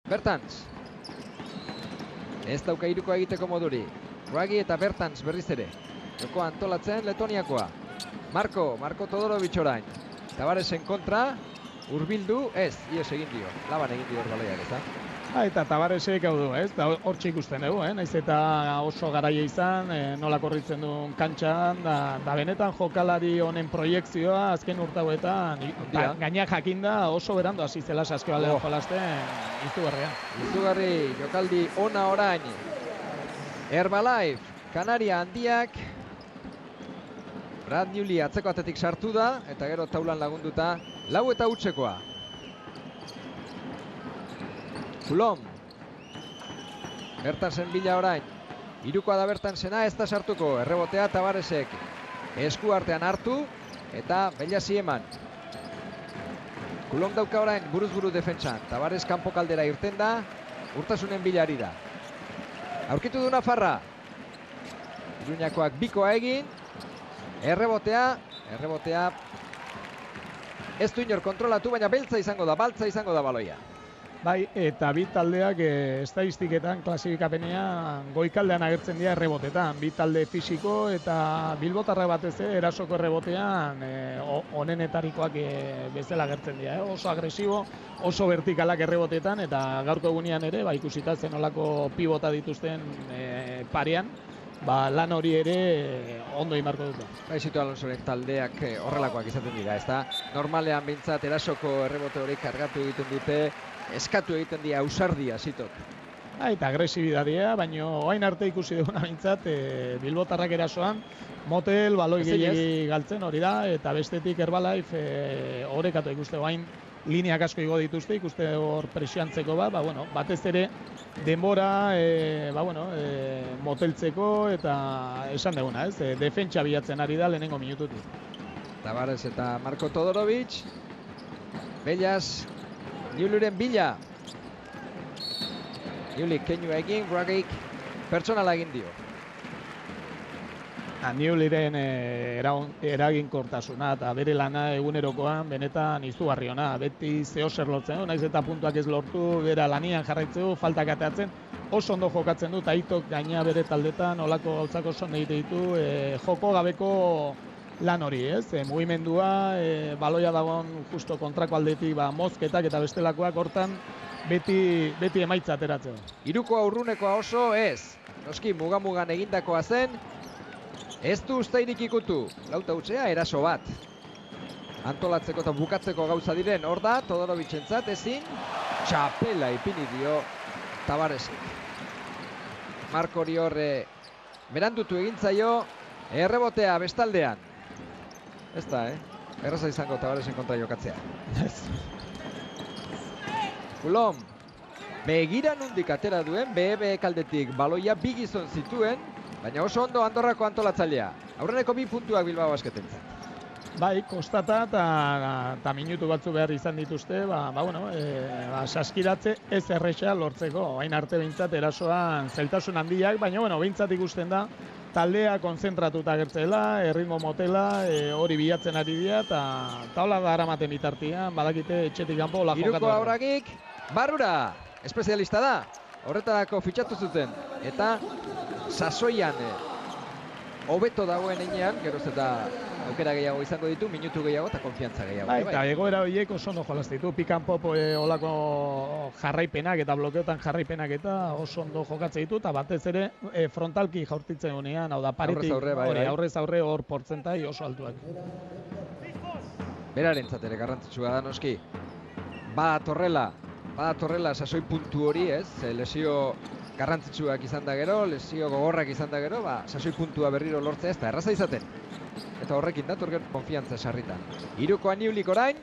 Bertans. Ez dauka irukoa egiteko moduri. Ruggie eta Bertans berriz ere. Joko antolatzen Letoniakoa. Marko Todorovic orain. Tavaresen kontra. Urbildu, ez, ies egin dio. Laban egin dio Orbaloiak, ez da? Eta Tavaresek hau du, ez? Hortxe ikusten dugu, naiz eta oso garaia izan, nola korritzen duen kantxan, da benetan jokalari honen proiekzioa azken urtauetan, gainak jakinda oso berandu hasi zela Saskibaloian jolasten, izugarria. Izugarri, jokaldi ona orain. Herbalife, Kanaria handiak. Brad Newley atzeko atetik sartu da, eta gero taulan lagunduta, 4-0. Coulomb. Bertansen bila orain. Irukoa da Bertansena, ez da sartuko. Errebotea Tavaresek. Esku artean hartu, eta Bellasi eman. Coulomb dauka orain, buruz-buru defentsan. Tavares kanpo kaldera irten da, urtasunen bilari da. Aurkitu du Nafarra. Iruñakoak bikoa egin. Errebotea ez du inor kontrolatu, baina baltza izango da baloia. Bai, eta bi taldeak estadistiketan, klasifikapenean goikaldean agertzen dira errebotetan. Bi talde fisiko eta bilbotarra batez erasoko errebotean onenetarikoak bezala agertzen dira. Oso agresibo, oso vertikalak errebotetan, eta gaurko egunean ere, ikusita zen olako pibota dituzten parean, lan hori ere ondo imarko dute. Zito Alonsoren taldeak horrelakoak izaten dira, ez da? Normalean behintzat erasoko errebote hori kargatu egiten dute, eskatu egiten dira ausardia zitok. Eta agresibidadea, baina oain arte ikusi duguna behintzat, bilbotarrak erasoan, motel, baloi gehiagi galtzen hori da, eta bestetik Herbalife horrekatu ikuste oain lineak asko igo dituzte, ikuste hor presioantzeko batez ere denbora moteltzeko eta esan duguna, ez? Defentsa bilatzen ari da lehenengo minututik. Tavares eta Marko Todorovic. Bellas, Newleyren bila. Newley keinua egin, Ruggie pertsonala egin dio. Newleyren eraginkortasuna eta bere lana egunerokoan benetan izugarri ona. Beti zeo zer lortzen du, naiz eta puntuak ez lortu, bera lanian jarraitzen du, faltak ateatzen, oso ondo jokatzen du, eta Aitok gaina bere taldetan olako gauzak oso ondo egite ditu, joko gabeko lan hori, ez? Mugimendua, baloia dagoen justo kontrako aldetik, mozketak eta bestelakoak hortan beti emaitza ateratzen. Hirukoa urrunekoa oso ez. Noski mugamugan egindakoa zen, ez du ustairik ikutu. Lauta utzea eraso bat. Antolatzeko eta bukatzeko gauza diren, hor da, Todorovicentzat ezin, txapela ipini dio Tavaresek. Marko hori horre berandutu egintzaio, errebotea bestaldean. Ez da, erraza izango Tavaresen kontra jokatzea. Coulomb, begira nundik atera duen, BB kaldetik baloia bi gizon zituen, baina oso ondo Andorrako antolatzailea. Aurreneko 2 puntuak Bilbao Basketentzat. Bai, kostata eta minutu batzu behar izan dituzte, saskiratze ez erresa lortzeko. Hain arte behintzat erasoan zailtasun handiak, baina behintzat ikusten da taldea konzentratuta agertzela, erritmo motela, hori bilatzen ari dira, eta hola da aramaten bitartian, badakite etxetik kanpo hola jokatu. Iruko Auragik, barrura, espezialista da, horretarako fitxatu zuten, eta sasoian hobeto dagoen enean, geroz eta aukera gehiago izango ditu, minutu gehiago eta konfiantza gehiago. Eta egoera horiek oso ondo jolaz ditu, pick-and-pop olako jarraipenak eta blokeotan jarraipenak eta oso ondo jokatzen ditu, eta batez ere frontalki jaurtitzen gunean, hau da paritik, aurrez aurre hor portzentai oso altuak. Berarentzat ere garrantzitsua da noski, badatorrela sasoi puntu hori, ez? Lesio garrantzitsuak izan da gero, lesio gogorrak izan da gero, sasoi puntua berriro lortzea ez da erraza izaten. Eta horrekin dator gero konfiantza sarritan. Hirukoa Newleyk orain,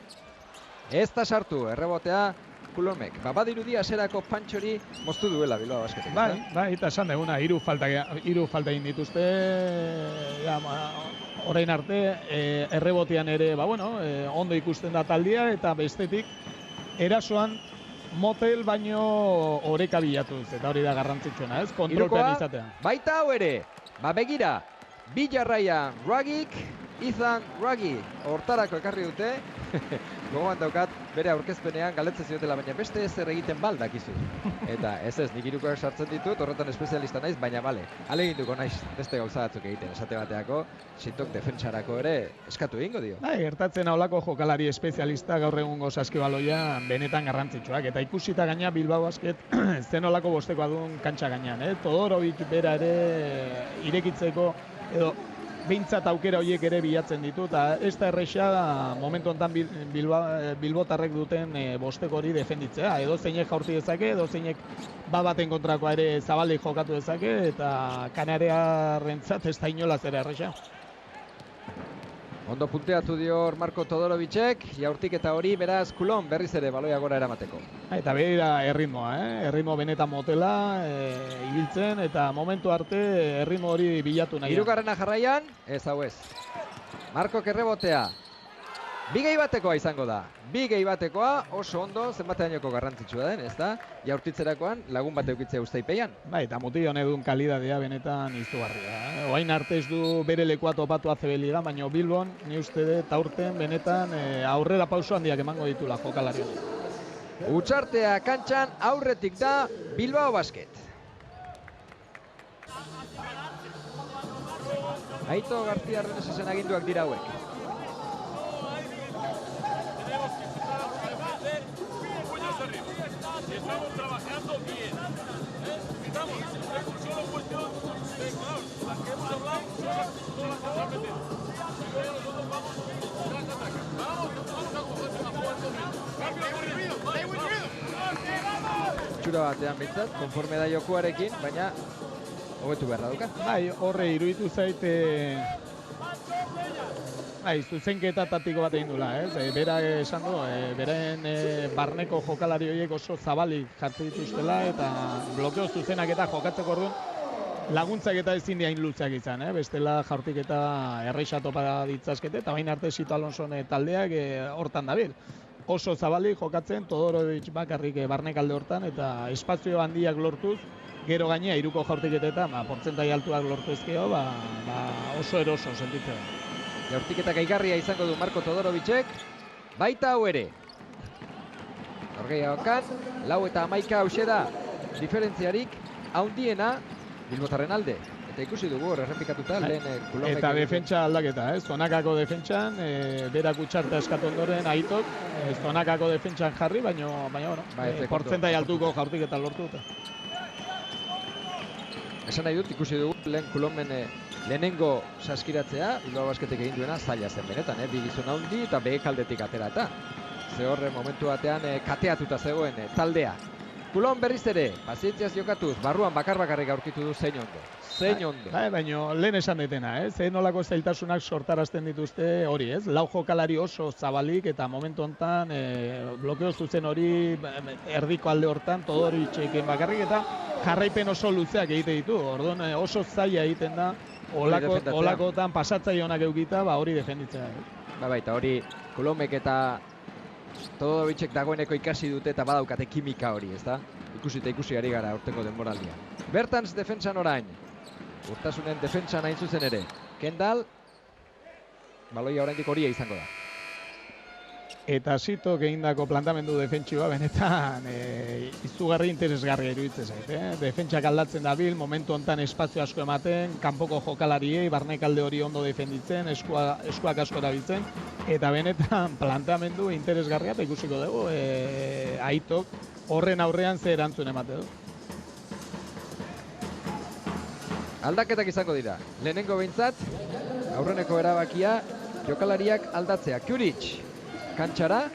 ez da sartu, errebotea Coulombek. Badirudi hasierako pantxori moztu duela Bilbao Basketek. Bai, eta esan deguna, 3 falta egin dituzte, orain arte, errebotean ere, ondo ikusten da taldia, eta bestetik, erasoan motel baino oreka bilatuz, eta hori da garrantzitsuena, ez? Kontrolpean izatea. Baita hau ere, begira, bi jarraian Ruggiek, Ethan Ruggie, hortarako ekarri dute, Gogoan daukat, bere aurkezpenean galdetzen ziotela, baina beste ezer egiten baldakizu. Eta ez, nik hirukoak sartzen ditut, horretan espezialista naiz, baina bale, aleginduko naiz beste gauza batzuk egiten, esate bateako, Sintok defentsarako ere eskatu egingo dio. Gertatzen aholako jokalari espezialista gaur egungo saskibaloia benetan garrantzitsuak, eta ikusita gaina Bilbao Basket zenolako bostekoa duen kantxa gainean, Todorovic bera ere irekitzeko, edo behintzat aukera horiek ere bilatzen ditu, eta ez da erresa momentu honetan bilbotarrek duten bosteko hori defenditzea. Edo zeinek jaurti dezake, edo zeinek baten kontrakoa ere zabalik jokatu dezake, eta kanarearrentzat ez da inolaz ere erresa. Ondo punteatu dio Marko Todorovicek, jaurtiketa hori beraz Kulon berriz ere baloia gora eramateko. Eta behira erritmoa, erritmo benetan motela, ibiltzen, eta momentu arte erritmo hori bilatu nahi. Hirugarrena jarraian, ez hau ez. Markok errebotea. Bi gehi batekoa izango da. Bi gehi batekoa oso ondo zenbateainoko garrantzitsua den, ez da? Jaurtitzerakoan lagun bat eukitzea usteipean. Eta mutil honedun kalidadea benetan izugarria. Oain arte ez du bere lekua topatu ACB Liga, baina Bilbon, ni uste dut aurten benetan aurrera pauso handiak emango ditula jokalari hori. Utxartea kantxan aurretik da Bilbao Basket. Aito García Renesosen aginduak dira hauek. Estamos trabajando bien. Estamos, es solo cuestión de, claro, las que hemos hablado son las que se meten. Y luego nosotros vamos tras ataque. Vamos a cogerse más fuerte. Cambio de ritmo, Txura batean bintzat, konforme da jokuarekin, baina hobetu beharra duka. Horre iruditu zait zuzenketa taktiko bat egin dula, Bera esan du, beren barneko jokalari horiek oso zabalik jartzen dituztela, eta blokeo zuzenak eta jokatzeko orduan laguntzak eta ezin diain lutzak izan, bestela jaurtik eta erreixa topa ditzazkete, eta bain arte Sito Alonson taldeak hortan dabil. Oso zabalik jokatzen, Todorovic bakarrik barnekalde hortan, eta espazio handiak lortuz, gero gainea hiruko jaurtiketetan, portzentai altuak lortu ezkeo, oso eroso sentitzen. Jaurtiketa gaigarria izango du Marko Todorovicek, baita hau ere. Norgehiagokan, 4 eta 11 hause da, diferentziarik handiena Bilbotarren alde. Eta ikusi dugu hor errepikatuta lehen Kulomek. Eta defentsa aldaketa, zonakako defentsan, berak utxarta eskatu ondoren Aitok, zonakako defentsan jarri, baina portzentai altuko jaurtiketa lortu. Esan nahi dut, ikusi dugu lehen Kulomen lehenengo saskiratzea, Bilbao Basketek egin duena zaila zen benetan, bi gizon handi eta behekaldetik atera eta. Ze horre momentu batean kateatuta zegoen taldea. Kulon berriz ere, pazientziaz jokatuz, barruan bakar-bakarrik aurkitu du zein ondo. Zein ondo. Baina lehen esan detena, zein nolako zailtasunak sortarazten dituzte hori, Lau jokalari oso zabalik eta momentu honetan blokeo zuzen hori erdiko alde hortan, Todorovicek bakarrik eta jarraipen oso luzeak egite ditu. Orduan oso zaila egiten da, olakotan pasatzaile honak eukita, hori defenditzea. Eta hori Kulomek eta Todorovicek dagoeneko ikasi dute eta badaukate kimika hori, ezta? Ikusi ari gara urtengo denboraldia. Bertans defentsan orain. Urtasunen defentsan hain zuzen ere. Kendall, baloia oraindik horia izango da. Eta Sitok egindako plantamendu defentsioa benetan izugarri interesgarria iruditzen zait. Defentsak aldatzen dabil, momentu honetan espazio asko ematen, kanpoko jokalariei, barnekalde hori ondo defenditzen, eskuak asko erabiltzen, eta benetan plantamendu interesgarria eta ikusiko dugu Aitok horren aurrean ze erantzun emate du. Aldaketak izango dira. Lehenengo behintzat, aurreneko erabakia jokalariak aldatzea. Kuric, kantxara.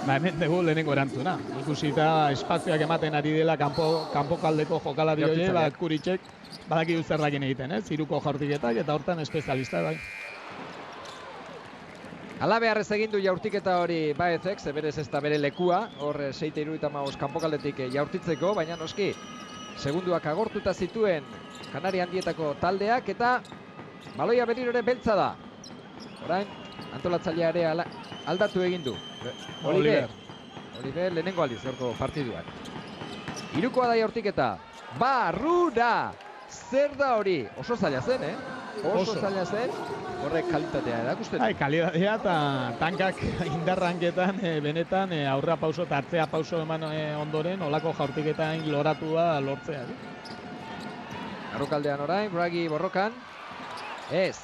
Hemen dugu lehenengo erantzuna. Ikusita espazioak ematen ari dela kanpokaldeko jokalari hori, Kuricek badaki zer egiten, hiruko jaurtiketak eta hortan espezialista bai. Ala beharrez egin du jaurtiketa hori Baezek, zeberez ez da bere lekua, hor 6:75 kanpokaldetik jaurtitzeko, baina noski segunduak agortuta zituen Kanari handietako taldeak eta baloia berriro beltza da. Orain, antolatzailea ere aldatu egin du. Oliver lehenengo aldiz horko partiduan. Hirukoa da jaurtiketa. Barrura! Zer da hori? Oso zaila zen, Oso zaila zen. horrek kalitatea erakusten. Kalitatea eta tankak indarranketan benetan aurra pauso eta atzea pauso eman ondoren olako jaurtiketan loratua lortzea. Arrokaldean orain, Bragi borrokan. Ez,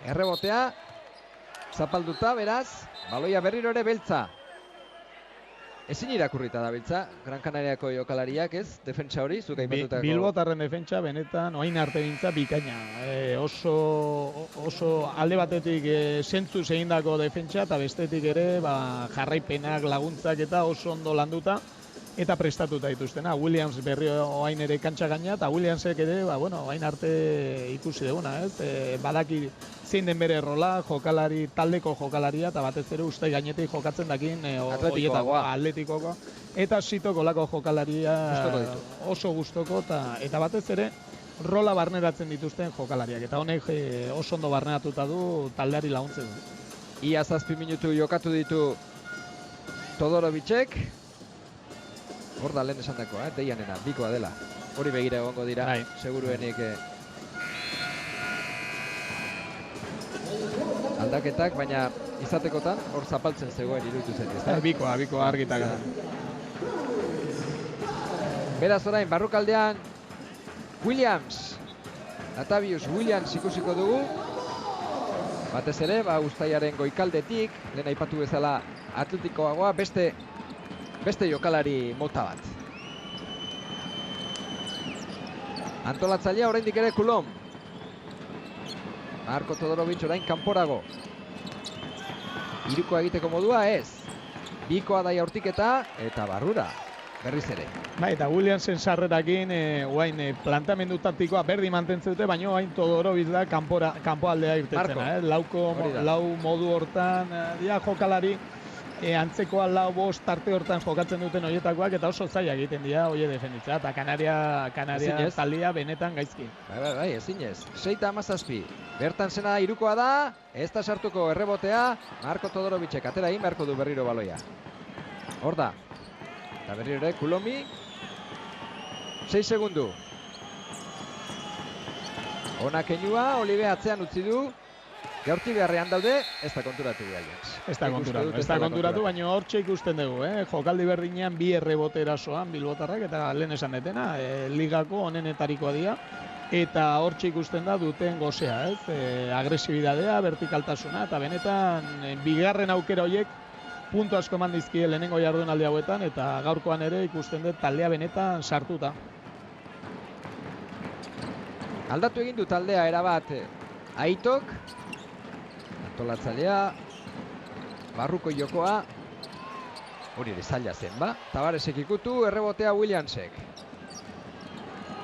errebotea. Zapalduta, beraz, baloia berriro ere beltza. Ezin irakurrita da beltza, Gran Canariako jokalariak, ez? Defentsa hori, zuk aipatutako. Bilbotarren defentsa benetan oain arte bintza bikaina. Oso alde batetik zentzuz egindako defentsa eta bestetik ere jarraipenak, laguntzak eta oso ondo landuta eta prestatuta dituztena. Williams berri oain ere kantxa gaina eta Williamsek ere, oain arte ikusi duguna, ez? Badaki zein den bere rola, jokalari, taldeko jokalaria eta batez ere uste gainetik jokatzen dakin atletikoa. Eta Sitoko lako jokalaria oso gustoko eta batez ere rola barneratzen dituzten jokalariak. Eta honek oso ondo barneratuta du taldeari laguntzen du. Ia 7 minutu jokatu ditu Todorovicek. Hor da lehen esan dakoa, deianena, bikoa dela. Hori begira egongo dira, seguruenik aldaketak, baina izatekotan hor zapaltzen zegoen iruditu zen, ezta? Bikoa argitak. Beraz orain, barrukaldean Williams, Latavius Williams ikusiko dugu. Batez ere, Uztaiaren goikaldetik, lehen aipatu bezala atletikoagoa, beste jokalari mota bat. Antolatzailea oraindik ere Coulomb. Marko Todorovic orain kanporago. Hirukoa egiteko modua ez. Bikoa da jaurtiketa eta barrura. Berriz ere. Eta Williamsen sarrerakin oain plantamendu taktikoa berdi mantentzen dute, baina oain Todorovic da kanpo aldea irtetzen. Lau modu hortan jokalari antzekoa lau bost tarte hortan jokatzen duten horietakoak eta oso zaila egiten dira hoie defenditzea eta Kanaria taldea benetan gaizki. Bai, ezinez. 6-17. Bertan zena hirukoa da, ez da sartuko errebotea, Marko Todorovicek atera egin beharko du berriro baloia. Hor da. Eta berriro ere Kulomi. 6 segundu. Ona keinua, Olive atzean utzi du. Gaurti beharrean daude, ez da konturatu Williams. Ez da konturatu, baina hortxe ikusten dugu. Jokaldi berdinean bi errebote erasoan Bilbotarrak eta lehen esan detena, ligako onenetarikoa dira. Eta hortxe ikusten da duten gozea, agresibidadea, vertikaltasuna, eta benetan bigarren aukera horiek puntu asko eman dizkie lehenengo jardunaldi hauetan, eta gaurkoan ere ikusten dut taldea benetan sartuta. Aldatu egin du taldea erabat Aitok, antolatzailea, barruko jokoa, hori ere zaila zen, Tabaresek ikutu, errebotea Williamsek.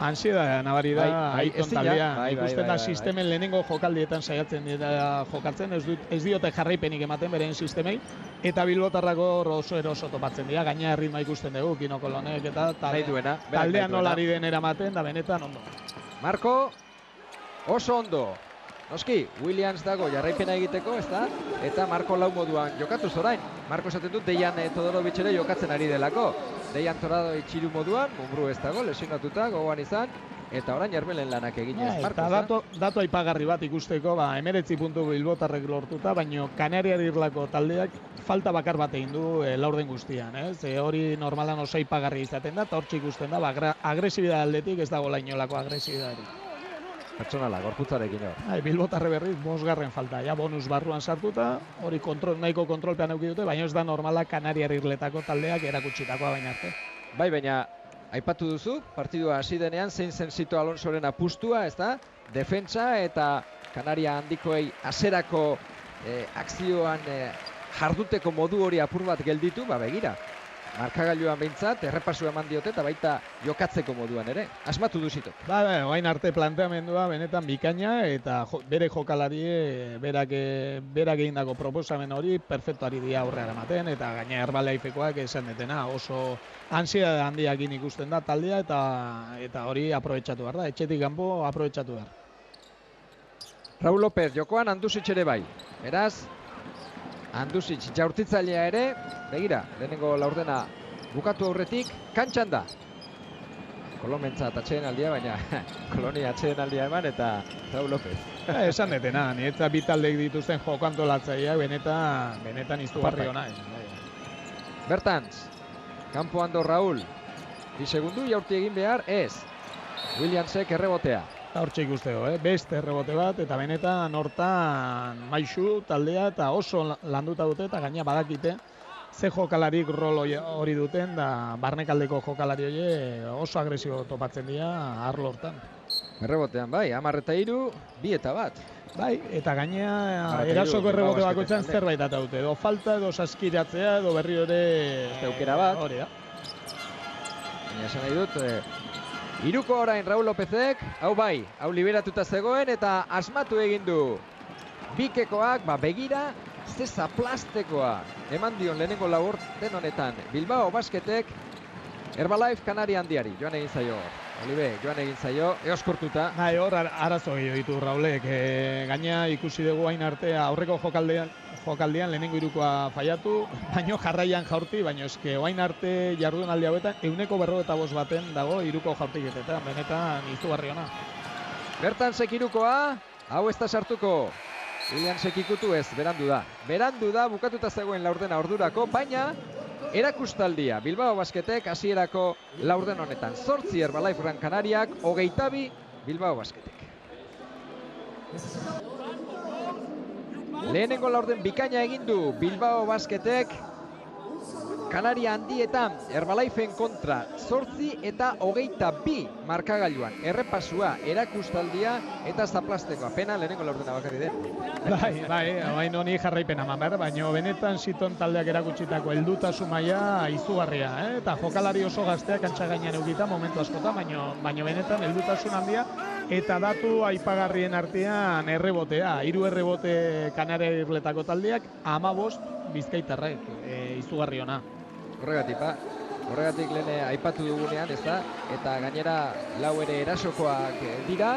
Ansiedadea nabari da Aiton taldea, ikusten da sistemen lehenengo jokaldietan saiatzen dira jokatzen, ez diote jarraipenik ematen beren sistemei, eta Bilbotarrako oso eroso topatzen dira, gaina erritma ikusten dugu, Kino Kolonek eta taldean nolari den eramaten, da benetan ondo. Marko, oso ondo. Noski, Williams dago jarraipena egiteko, ez da? Eta Marko lau moduan jokatu zorain. Marko esaten dut, Deian Todorovic ere jokatzen ari delako. Deian Todorovic hiru moduan, Mumbrú ez dago, lesionatuta, gogoan izan. Eta orain Ermelen lanak eginez, Marko. Eta datu aipagarri bat ikusteko, 19 puntu Bilbotarrek lortuta, baina Kanariar irlako taldeak falta bakar bat egin du laurden guztian, ez? Hori normalan oso aipagarri izaten da, eta hortxe ikusten da, agresibidade aldetik ez dago lainolako agresibidade. Pertsonala, gorputzarekin hor. Bilbotarre berriz, 5. falta, bonus barruan sartuta, hori nahiko kontrolpean eduki dute, baina ez da normala Kanariar irletako taldeak erakutsitakoa baina arte. Bai, baina aipatu duzu, partidua hasi denean zein zen Sito Alonsoren apustua, ez da? Defentsa eta Kanaria handikoei haserako akzioan jarduteko modu hori apur bat gelditu, begira. Markagailuan behintzat, errepasu eman diote eta baita jokatzeko moduan ere. Asmatu du Sitok. Oain arte planteamendua benetan bikaina eta bere jokalari berak egindako proposamen hori perfektuari dira aurrera ematen eta gaina Herbalife-koak esan detena oso ansiedade handiakin ikusten da taldea eta hori aprobetxatu behar da, etxetik kanpo aprobetxatu behar. Raul López jokoan Andusic ere bai. Beraz, Andusic jaurtitzailea ere, begira, lehenengo laurdena bukatu aurretik, kantxan da. Kolomentza atxeen aldia, baina Kolonia atxeen aldia eman eta Raul López. Esan detena, niretzat bi taldeek dituzten joko antolatzaileak benetan izugarri ona. Bertans, kanpoan do Raul. Bi segundu jaurti egin behar, ez. Williamsek errebotea. Hortxe ikusteko, beste errebote bat, eta benetan hortan Maisu taldea eta oso landuta dute, eta gaina badakite ze jokalarik rol hori duten, da barnekaldeko jokalari hori oso agresibo topatzen dira arlo hortan. Errebotean bai, 10-3, 2 eta 1. Bai, eta gainea erasoko errebote bakoitzan zerbait ataute, edo falta, edo saskiratzea, edo berri ere aukera bat. Hori da. Baina esan nahi dut, Hiruko orain Raul Lópezek, hau bai, hau liberatuta zegoen eta asmatu egin du. Bikekoak, begira, ze zaplastekoa eman dion lehenengo laurten honetan. Bilbao Basketek, Herbalife Kanari handiari, joan egin zaio. Olibe, joan egin zaio, eoskortuta. Bai, hor arazo gehiago ditu Raulek. Gaina ikusi dugu hain arte aurreko jokaldian lehenengo hirukoa faiatu, baino jarraian jaurti, baino eske oain arte jardunaldi hauetan 145 baten dago hiruko jaurtiketetan, benetan izugarri ona. Bertansek hirukoa, hau ez da sartuko. Williamsek ikutu ez, berandu da. Berandu da, bukatuta zegoen laurdena ordurako, baina erakustaldia Bilbao Basketek hasierako laurden honetan. 8 Herbalife Gran Canariak, 22 Bilbao Basketek. Lehenengo laurden bikaina egin du Bilbao Basketek Kanaria handietan Herbalifeen kontra 8 eta 22 markagailuan. Errepasua, erakustaldia eta zaplastekoa. Pena lehenengo laurdena bakarri den. Bai, hain honi jarraipena mamar, baina benetan Siton taldeak erakutsitako heldutasun maila izugarria, eta jokalari oso gazteak kantxa gainean eukita momentu askotan, baina benetan heldutasun handia, eta datu aipagarrien artean errebotea, 3 errebote Kanaria irletako taldeak, 15 bizkaitarrek, izugarri ona. Horregatik lehen aipatu dugunean, ez da, eta gainera lau ere erasokoak dira,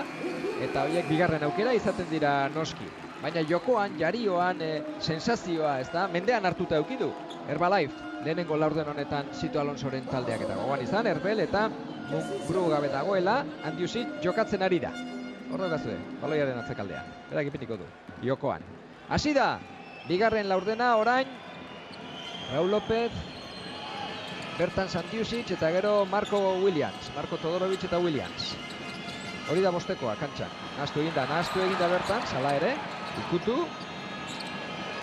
eta horiek bigarren aukera izaten dira noski. Baina jokoan, jarioan, sensazioa, ez da, mendean hartuta eukidu. Herbalife, lehenengo laurden honetan Sito Alonsoren taldeak eta gogoan izan, Herbel eta Mungru gabe dagoela, Andiusit jokatzen ari da. Horrogazue, baloiaren atzekaldean, berak ipiniko du, jokoan. Hasi da, bigarren laurdena orain, Raul López, Bertan Santiusic eta gero Marco Williams, Marco Todorovic eta Williams. Hori da bostekoa, kantxan. Nahastu eginda Bertan, sala ere, ikutu.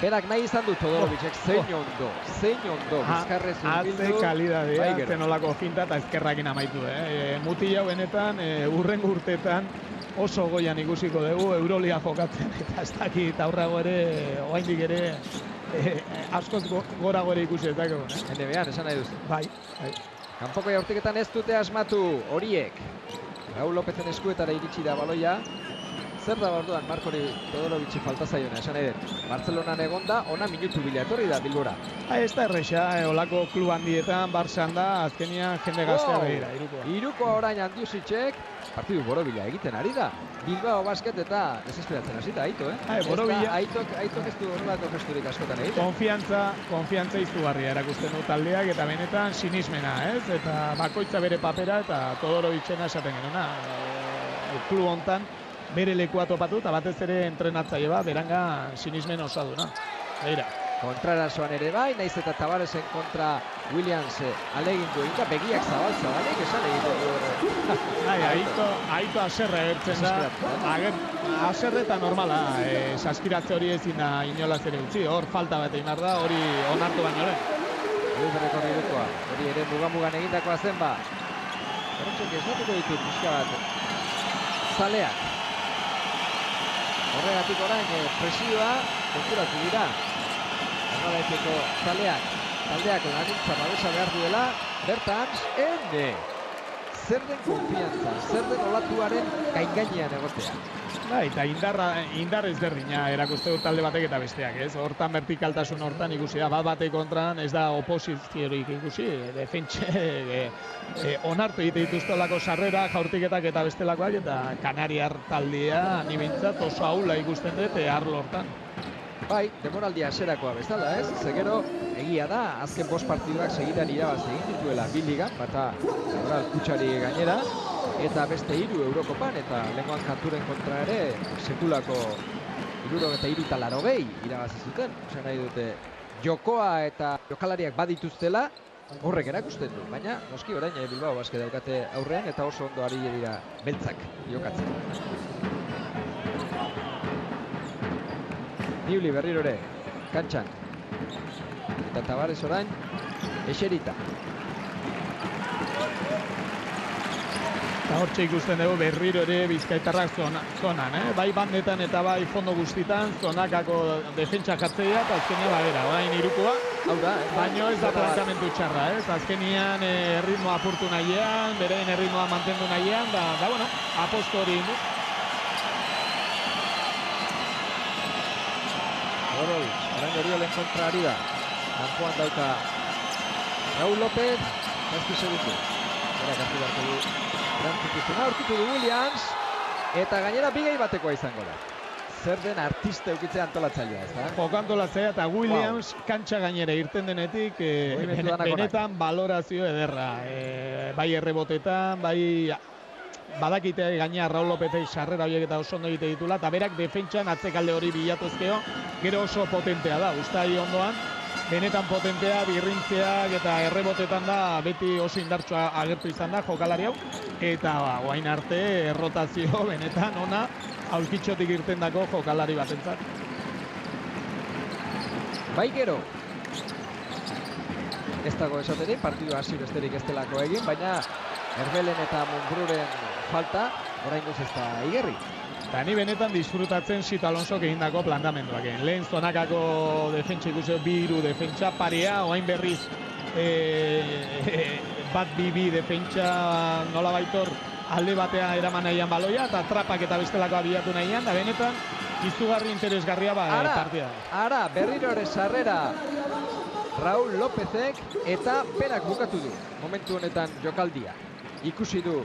Berak nahi izan du Todorovicek, zein ondo, bizkarrez urbildu. Atze kalidadea, zenolako finta eta ezkerrakin amaitu. Mutila benetan, urrengo urtetan oso goian ikusiko dugu, Euroliga jokatzen, eta ez dakit aurrago ere, oraindik ere, askoz gorago ere ikusi ezakegu. NBA-an, esan nahi duzu. Bai. Kanpoko jaurtiketan ez dute asmatu horiek. Raul Lópezen eskuetara iritsi da baloia. Zer da orduan Markori Todorovici falta zaiona, esan nahi dut. Bartzelonan egonda, ona minutu bila etorri da Bilbora. Ez da erresa, olako klub handietan, Barsan da, azkenian jende gaztea behira, Hirukoa orain Andiusicek, partidu borobila egiten ari da. Bilbao Basket eta desesperatzen hasita, Aito, Aitok ez du horrelako gesturik askotan egiten. Konfiantza izugarria erakusten du taldeak eta benetan sinismena, ez? Eta bakoitza bere papera eta Todorovicena esaten genuna. Klub hontan bere lekua topatu eta batez ere entrenatzaile bat, beranga sinismen osaduna. Beira. Kontrarasoan ere bai, naiz eta Tabaresen kontra Williams alegindu egin da, begiak zabalik esan egiten du. Aito aserre agertzen da, aserre eta normala, saskiratze hori ezin da inolaz ere utzi, hor falta bat egin da, hori onartu baino ere. Hori ere mugan egindakoa zen ba. Horrentzok esnatuko ditu pixka bat zaleak. Horregatik orain presioa konturatu dira. Herbalaifeko taldeak laguntza babesa behar duela, Bertans, zer den konfiantza, zer den olatuaren gaingainean egotea. Eta indar ezberdina erakuste du talde batek eta besteak, ez? Hortan vertikaltasun hortan ikusi da, bat kontran ez da oposiziorik ikusi, defentxe onartu egite dituztolako sarrera, jaurtiketak eta bestelakoak, eta Kanariar taldea ni behintzat oso ahula ikusten dut arlo hortan. Bai, demoraldia aserakoa bezala, ez? Zegero, egia da, azken 5 partiduak segidan irabazi egin dituela bi ligan, bata Laboral Kutsari gainera, eta beste 3 Eurokopan, eta lehengoan kanturen kontra ere sekulako 73 eta 80 irabazi zuten. Esan nahi dute jokoa eta jokalariak badituztela, horrek erakusten du, baina noski orain Bilbao Basket daukate aurrean eta oso ondo ari dira beltzak jokatzen. Niuli berriro ere kantxan eta Tabares orain eserita. Eta hortxe ikusten dugu berriro ere bizkaitarrak zonan, bai bandetan eta bai fondo guztitan zonakako defentsa jartzea eta azkenia badera, orain 3koa. Hau da, baino ez da plankamentu txarra, azkenian erritmoa apurtu nahiean, beraien erritmoa mantendu nahiean, da bueno, aposto hori indu. Borovic, orain Oriolen kontra ari da. Kanpoan dauka Raúl López, 7 segundu. Berak hartu beharko du erantzukizuna, aurkitu du Williams, eta gainera bigei batekoa izango da. Zer den artista eukitzea antolatzailea, ez da? Joko antolatzailea eta Williams kantxa gainera irten denetik benetan balorazio ederra. Bai errebotetan, bai badakite gainera Raúl Lópezek sarrera horiek eta oso ondo egite ditula, eta berak defentsan atzekalde hori bilatuzkeo, gero oso potentea da, ustai ondoan, benetan potentea, birrintzeak eta errebotetan da beti oso indartsua agertu izan da jokalari hau, eta orain arte errotazio benetan ona aulkitxotik irtendako jokalari batentzat. Bai gero, ez dago esaterik, partidua hasi besterik ez delako egin, baina Herbelen eta Munbruren falta, oraingoz ez da igerri. Eta ni benetan disfrutatzen Sito Alonsok egindako plantamenduak. Lehen zonakako defentsa ikusi 2-3 defentsa parea, orain berriz bat 2-2 defentsa nola baitor alde batean eraman nahian baloia, eta trapak eta bestelako abiatu nahian, da benetan izugarri interesgarria partida. Ara, berriro ere sarrera Raúl Lópezek eta berak bukatu du momentu honetan jokaldia. Ikusi du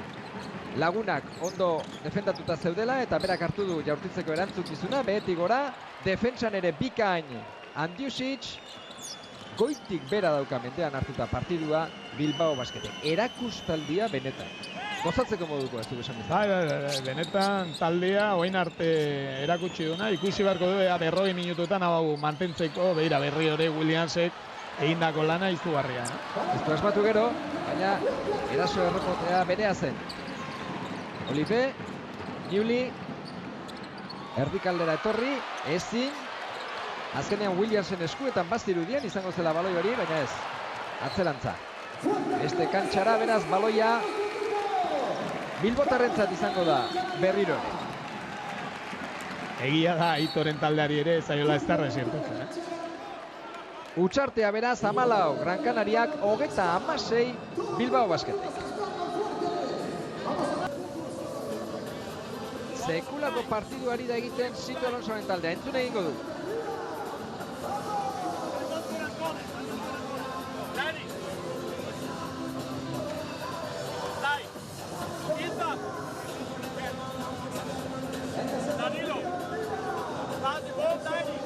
lagunak ondo defendatuta zeudela eta berak hartu du jaurtitzeko erantzukizuna, behetik gora, defentsan ere bikain Andiusic, goitik bera dauka mendean hartuta partidua Bilbao Basketek. Erakustaldia benetan. Gozatzeko moduko ez du esan bezala. Benetan taldea orain arte erakutsi duna, ikusi beharko du 40 minutuetan hau mantentzeko, beira berri hori Williamsek egindako lana izugarria. Ez du asmatu gero, baina eraso errepotea berea zen. Olive, Niuli, erdikaldera etorri, ezin, azkenean Williamsen eskuetan bazirudien izango zela baloi hori, baina ez, atzerantza. Beste kantxara, beraz, baloia Bilbotarrentzat izango da berriro ere. Egia da, Aitoren taldeari ere zaiola ez darra esirtutzen. Utxartea beraz, 14, Gran Canariak 26 Bilbao Basketek. Sekulako partiduari da egiten Sito Alonsoren taldea, entzun egingo du. Danilo, pass the ball, Dani.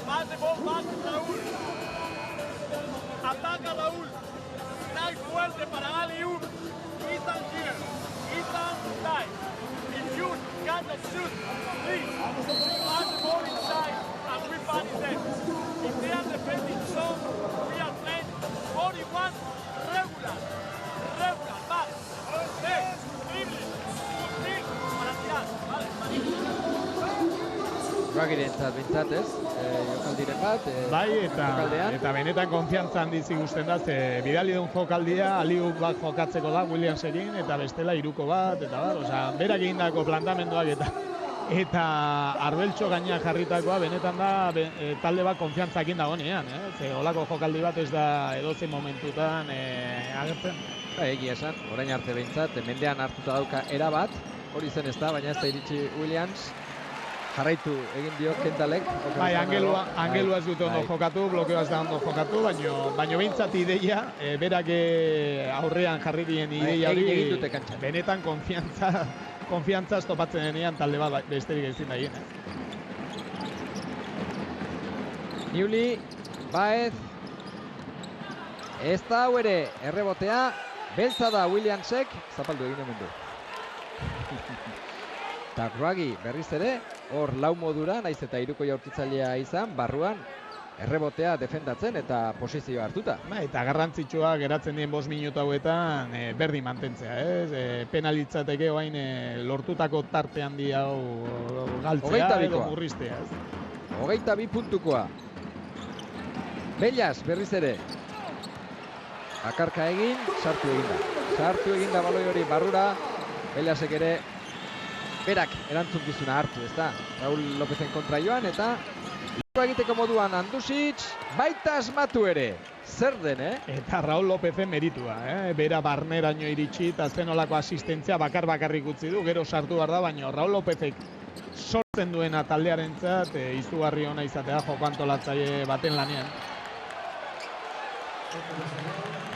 Pass the ball back to Raúl. Ataca Raúl. Nice fuerte para alley-oop. Ethan here. Ethan side. If you cannot shoot, please pass the ball inside and we punish them. If they are defending zone, we are playing 41 regular. Regular, back. Next, dribbling. Para tirar. Vale, Joagirentzat bintzat ez, jokaldiren bat, bai, jokaldean. eta benetan konfiantza handiz ikusten da, bidali duen jokaldia, aliuk bat jokatzeko da Williamsekin, eta bestela 3ko bat, eta bat, berak egindako plantamenduak eta Arbeltxo gainean jarritakoa, benetan da talde bat konfiantzakin dagoenean, olako jokaldi bat ez da edozein momentutan agertzen. Egia esan, orain arte behintzat, mendean hartuta dauka erabat, hori zen ez da, baina ez da iritsi Williams. Jarraitu egin dio Kendalek. Bai, angelua ez dute ondo jokatu, blokeoa ez da ondo jokatu, baino behintzat ideia, berak aurrean jarri dien ideia hori, benetan konfiantza topatzen denean talde bat besterik ezin da egin. Niuli, Baez, ez da hau ere errebotea, beltza da Williamsek, zapaldu egin omen du. Eta Ruagi berriz ere, hor lau modura, naiz eta hiruko jaurtitzailea izan, barruan errebotea defendatzen eta posizioa hartuta. Eta garrantzitsua geratzen dien 5 minutu hauetan berdin mantentzea, ez? Penalitzateke orain lortutako tarte handi hau galtzea edo murriztea, ez? 22 puntukoa. Bellas berriz ere. Akarka egin, sartu eginda. Sartu eginda baloi hori barrura. Bellasek ere berak erantzukizuna hartu, ezta? Raul Lopezen kontra joan eta egiteko moduan Andusic, baita asmatu ere. Zer den, Eta Raul Lopezen meritua, Bera barneraino iritsi eta zen olako asistentzia bakarrik utzi du, gero sartu behar da, baina Raul Lopezek sortzen duena taldearentzat izugarri ona izatea joko antolatzaile baten lanean.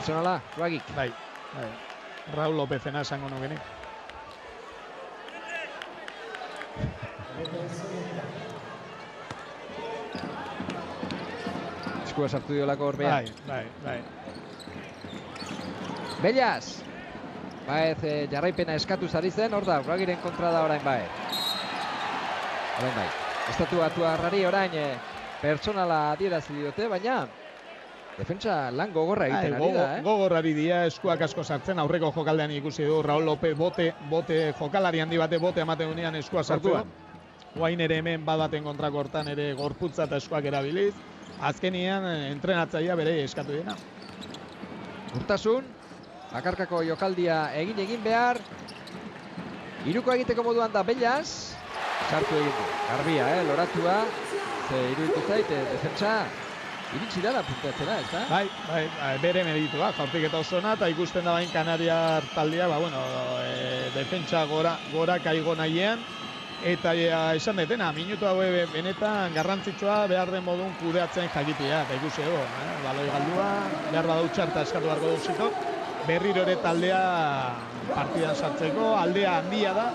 Zonala, Ruagik. Bai. Raul Lopezena esango nukenik. Eskua sartu diolako horbean. Bai. Bellas! Baez jarraipena eskatu zari zen, hor da, Ruagiren kontra da orain Baez. Orain bai. Estatu Batuarrari orain pertsonala adierazi diote, baina defentsa lan gogorra egiten ari da, Gogorrari dira, eskuak asko sartzen, aurreko jokaldean ikusi du, Raul Lopez bote jokalari handi bate bote ematen unean eskua sartu. Guain ere hemen badaten kontrako hortan ere gorputza eta eskuak erabiliz. Azkenian entrenatzailea bere eskatu dena. Urtasun, bakarkako jokaldia egin behar. Hiruko egiteko moduan da Bellas. Sartu egin du. Garbia, loratua. Ze iruditu zait, defentsa iritsi dela puntatzera, ez da? Bai, bere meritua, jaurtiketa oso ona, eta ikusten da bain Kanariar taldea, defentsa gora kaigo nahiean. Eta esan detena, minutu hau benetan garrantzitsua behar den modun kudeatzen jakitea, eta ikusi edo, baloi galdua, behar badau txarta eskatu beharko duzitok, berriro ere taldea partidan sartzeko, aldea handia da,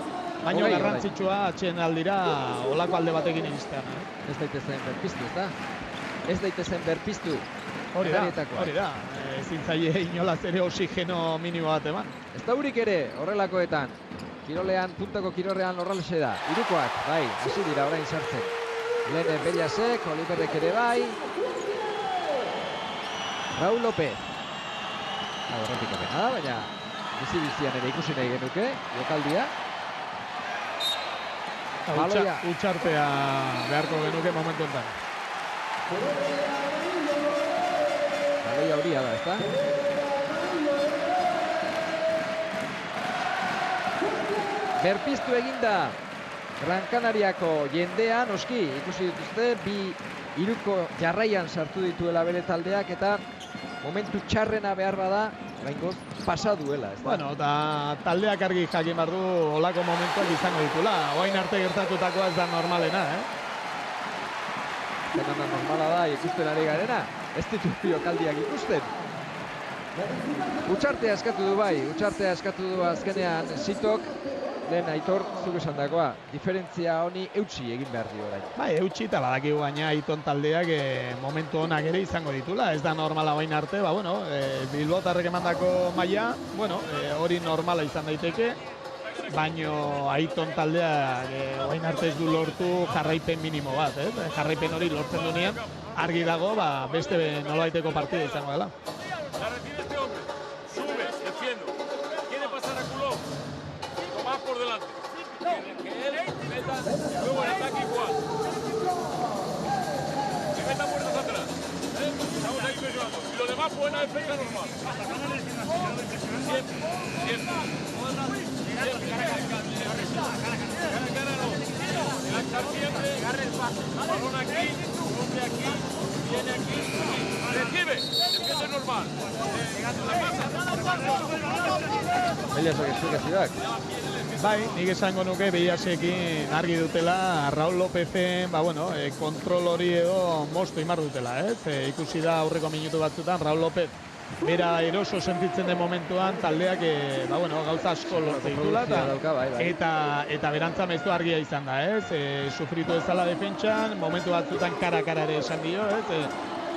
baina garrantzitsua atxeen aldira olako alde batekin egistean. Ez daitezen berpiztu, ez da? Ez daitezen berpiztu. Hori da, ezin zaie inolaz ere oxigeno minimo bat eman. Ez da hurik ere horrelakoetan. Kirolean, puntako kirorrean horrelaxe da. Hirukoak, bai, hasi dira orain sartzen. Lehen Bellasek, Oliverrek ere bai. Raul Lopez. Horretik apena da, baina bizi-bizian ere ikusi nahi genuke, jokaldia. Utxartea beharko genuke momentu enten. Baloi hauria da, ezta? Berpiztu eginda Gran Canariako jendea, noski, ikusi dituzte, bi hiruko jarraian sartu dituela bere taldeak eta momentu txarrena behar bada, gaingoz, pasa duela, ez da? Bueno, eta taldeak argi jakin behar du olako momentuak izango ditula. Oain arte gertatutakoa ez da normalena, Zenana normala da, ikusten ari garena, ez ditu jokaldiak ikusten. Utxartea eskatu du bai, utxartea eskatu du azkenean Sitok, lehen Aitor, zuk esan dagoa, diferentzia honi eutxi egin behar dio orain. Bai, eutxi eta badakigu baina Aiton taldeak momentu onak ere izango ditula. Ez da normala bain arte, Bilbotarrek emandako maila, hori normala izan daiteke, baino Aiton taldeak bain arte ez du lortu jarraipen minimo bat, jarraipen hori lortzen duenean, argi dago, beste nolabaiteko partida izango dela. La retiene este hombre. Sube, defiendo. Quiere pasar a Coulomb. Tomás por delante. Que él meta. Luego el ataque igual. Que meta puertas atrás. Estamos ahí presionando. Y lo demás, buena defensa normal. Siempre. Cara no. Lanzar siempre. Balón aquí. Rompe aquí. Viene aquí. Recibe. Defiende normal. Bellasek esplikazioak. Bai, nik esango nuke Bellasekin argi dutela, Raul Lopezen, kontrol hori edo moztu imar dutela, ikusi da aurreko minutu batzutan, Raul Lopez bera eroso sentitzen den momentuan, taldeak, gauza asko lortzen ditula, eta berantza mezu argia izan da, sufritu ezala defentsan, momentu batzutan kara-kara ere esan dio,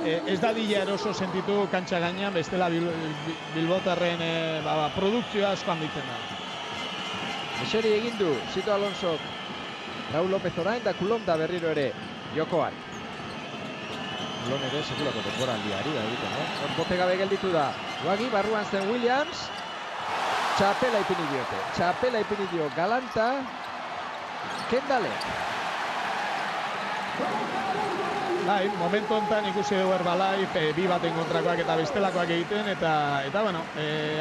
ez da dila eroso sentitu kantxa gainean, bestela Bilbotarren produkzioa asko handitzen da. Eseri egin du, Sito Alonso, Raul López orain da Kulon da berriro ere jokoan. Kulon ere sekulako denboraldia ari da egiten, Hor bote gabe gelditu da. Uagi, barruan zen Williams. Txapela ipini diote. Txapela ipini dio Galanta. Kendale. Bai, momentu honetan ikusi dugu Herbalife bi baten kontrakoak eta bestelakoak egiten eta bueno,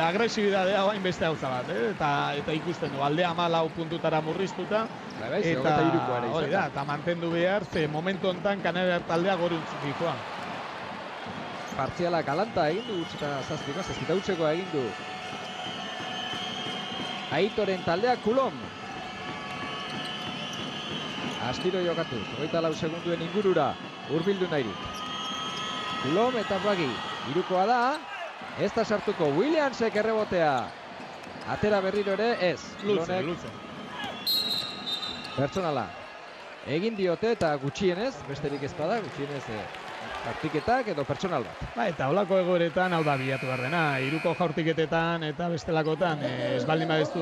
agresibidadea hain beste gauza bat, eta ikusten du aldea 14 puntutara murriztuta eta mantendu behar, ze momentu honetan Kanariar taldea goruntz dikoa. Partziala Galanta egin du, zazpita utzekoa egin du. Aitoren taldea Kulon. Astiro jokatuz, 24 segunduen ingurura, hurbildu nahirik. Kulon eta Bagi, irukoa da, ez da sartuko Williamsek errebotea. Atera berriro ere, ez. Luze. Pertsonala. Egin diote eta gutxienez, besterik ez bada, gutxienez jaurtiketak edo pertsonal bat. Ba, eta holako egoeretan hau da bilatu behar dena. Hiruko jaurtiketetan eta bestelakotan ez baldin badezu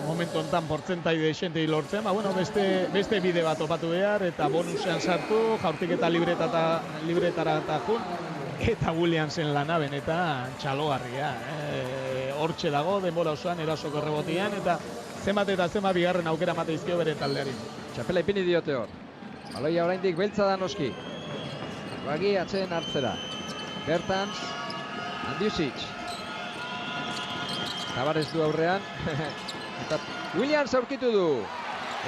momentu honetan portzentai desentei lortzen, bueno, beste bide bat topatu behar eta bonusean sartu, jaurtiketa libretara eta jun, eta Williamsen lana benetan txalogarria. Hortxe dago, denbora osoan erasoko errebotian, eta zenbat bigarren aukera mate izkio bere taldeari. Txapela ipini diote hor. Baloia oraindik beltza da noski. Bagi atzeen hartzera. Bertans, Andiusic. Tavares du aurrean. Eta Williams aurkitu du.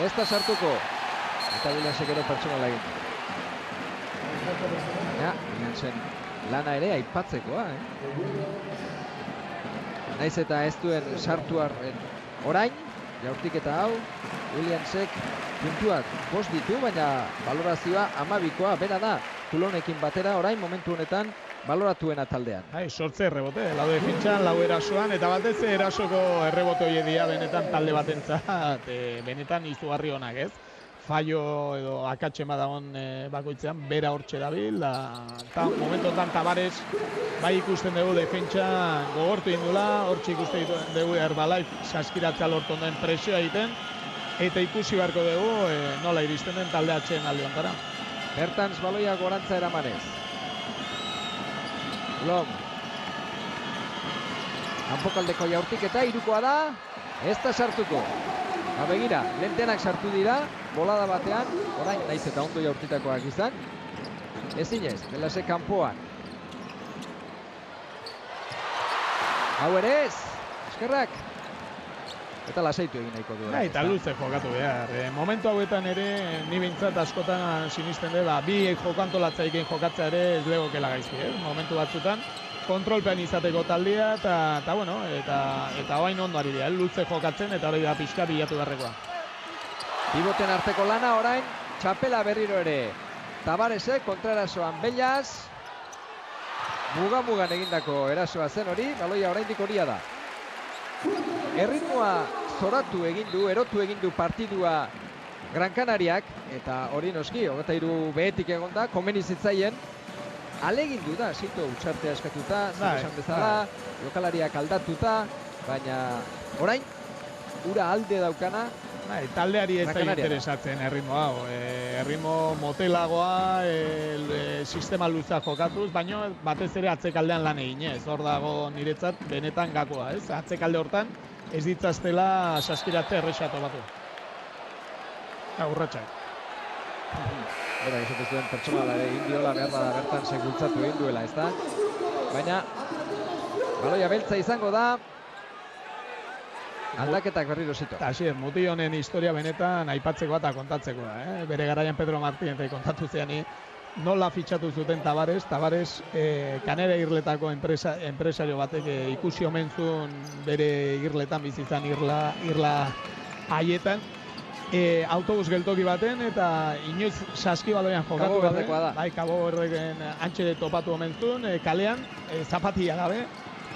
Ez da sartuko. Eta Williamsek ere pertsonala egin. Williamsen lana ere aipatzekoa. Naiz eta ez duen sartu orain. Jaurtiketa hau. Williamsek puntuak 5 ditu, baina balorazioa 12koa bera da. Kulonekin batera orain momentu honetan baloratuena taldean. Sortze errebote, lau defentsan, lau erasoan, eta batez erasoko errebote hori edia benetan talde batentzat, benetan izugarri honak, ez? Fallo edo akatxe badagon bakoitzean, bera hortxe dabil, eta momentu honetan Tavares bai ikusten dugu defentsan gogortu indula, hortxe ikusten dugu Herbalife saskiratzea lortu ondoen presioa egiten, eta ikusi beharko dugu nola iristen den talde atxeen alde hontara. Bertans baloia gorantza eramanez. Lom. Kanpokaldeko jaurtiketa, irukoa da. Ez da sartuko. Begira, lentenak sartu dira. Bolada batean, orain naiz eta ondo jaurtitakoak izan. Ezinez, Belase kanpoan. Hau ere ez. Eskerrak. Eta lasaitu egin nahiko du. Eta luze jokatu behar. Momentu hauetan ere, ni bintzat askotan sinisten dut, bi jokantolatzaik jokatzea ere ez legokela gaizki. Momentu batzutan, kontrolpean izateko taldea, eta oain ondo ari dira. Luze jokatzen eta hori da pixka bilatu beharrekoa. Pivoten arteko lana orain, txapela berriro ere. Tavaresek kontraerasoan Bellas. Mugan egindako erasoa zen hori, baloia oraindik horia da. Erritmoa zoratu egin du, erotu egin du partidua Gran Canariak, eta hori noski, 23 behetik egon da, komeni zitzaien, alegin du da, Sito utxartea eskatuta, esan bezala, jokalariak aldatuta, baina orain, ura alde daukana, taldeari ez da interesatzen erritmo hau. Erritmo motelagoa, sistema luza jokatuz, baina batez ere atzekaldean lan eginez. Hor dago niretzat benetan gakoa, ez? Atzekalde hortan ez ditzaztela saskiratze errexatu batu. Urratxak. Eta izatez duen pertsonala egin diola behar da bertan segultzatu egin duela, ez da? Baina, baloia beltza izango da, aldaketak berriro Sito. Eta muti honen historia benetan aipatzeko eta kontatzeko da. Bere garaian Pedro Martín kontatu zeani nola fitxatu zuten Tavares. Tavares Kanera irletako enpresario batek ikusi omen zuen bere irletan bizitzan irla haietan. Autobus geltoki baten eta inoiz saskibaloian jokatu gabe. Bai, Kabo Berreken antxe topatu omen zuen, kalean, zapatilla gabe.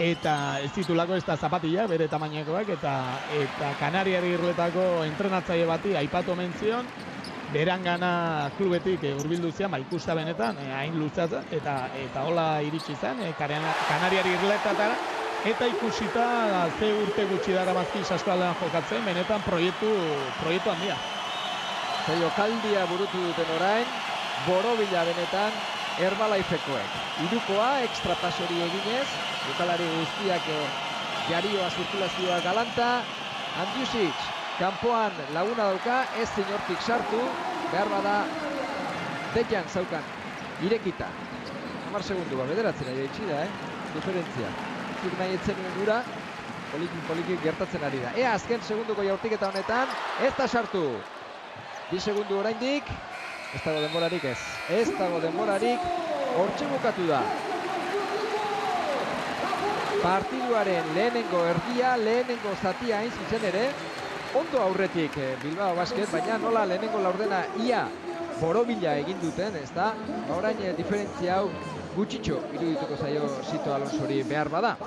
Eta ez ditulako ez da zapatilla, bere tamainekoak, eta Kanariar irletako entrenatzaile bati aipatu omen zion, berangana klubetik hurbildu zian, ikusta benetan, hain luzatzen, eta hola iritsi zen, Kanariar irletatara, eta ikusita ze urte gutxi dara bazki Saskoaldean jokatzen, benetan proiektu handia. Ze jokaldia burutu duten orain, borobila benetan Herbalifekoek. Hirukoa extra pasori eginez, jokalari guztiak jarioa zirkulazioa galanta, Andjusic kanpoan laguna dauka, ez zinortik sartu, behar bada Dejan zaukan irekita. 10 segundua, bederatzen ari itxi da, diferentzia. Zuk nahi etzen nuen gura, poliki gertatzen ari da. Ea azken segunduko jaurtiketa honetan, ez da sartu. 2 segundu oraindik, ez dago denborarik ez. Ez dago denborarik, hortxe bukatu da. Partiduaren lehenengo erdia, lehenengo zatia hain zuzen ere, ondo aurretik Bilbao Basket, baina nola lehenengo laurdena ia borobila egin duten, ez da? Orain diferentzia hau gutxitxo irudituko zaio Sito Alonsori behar bada.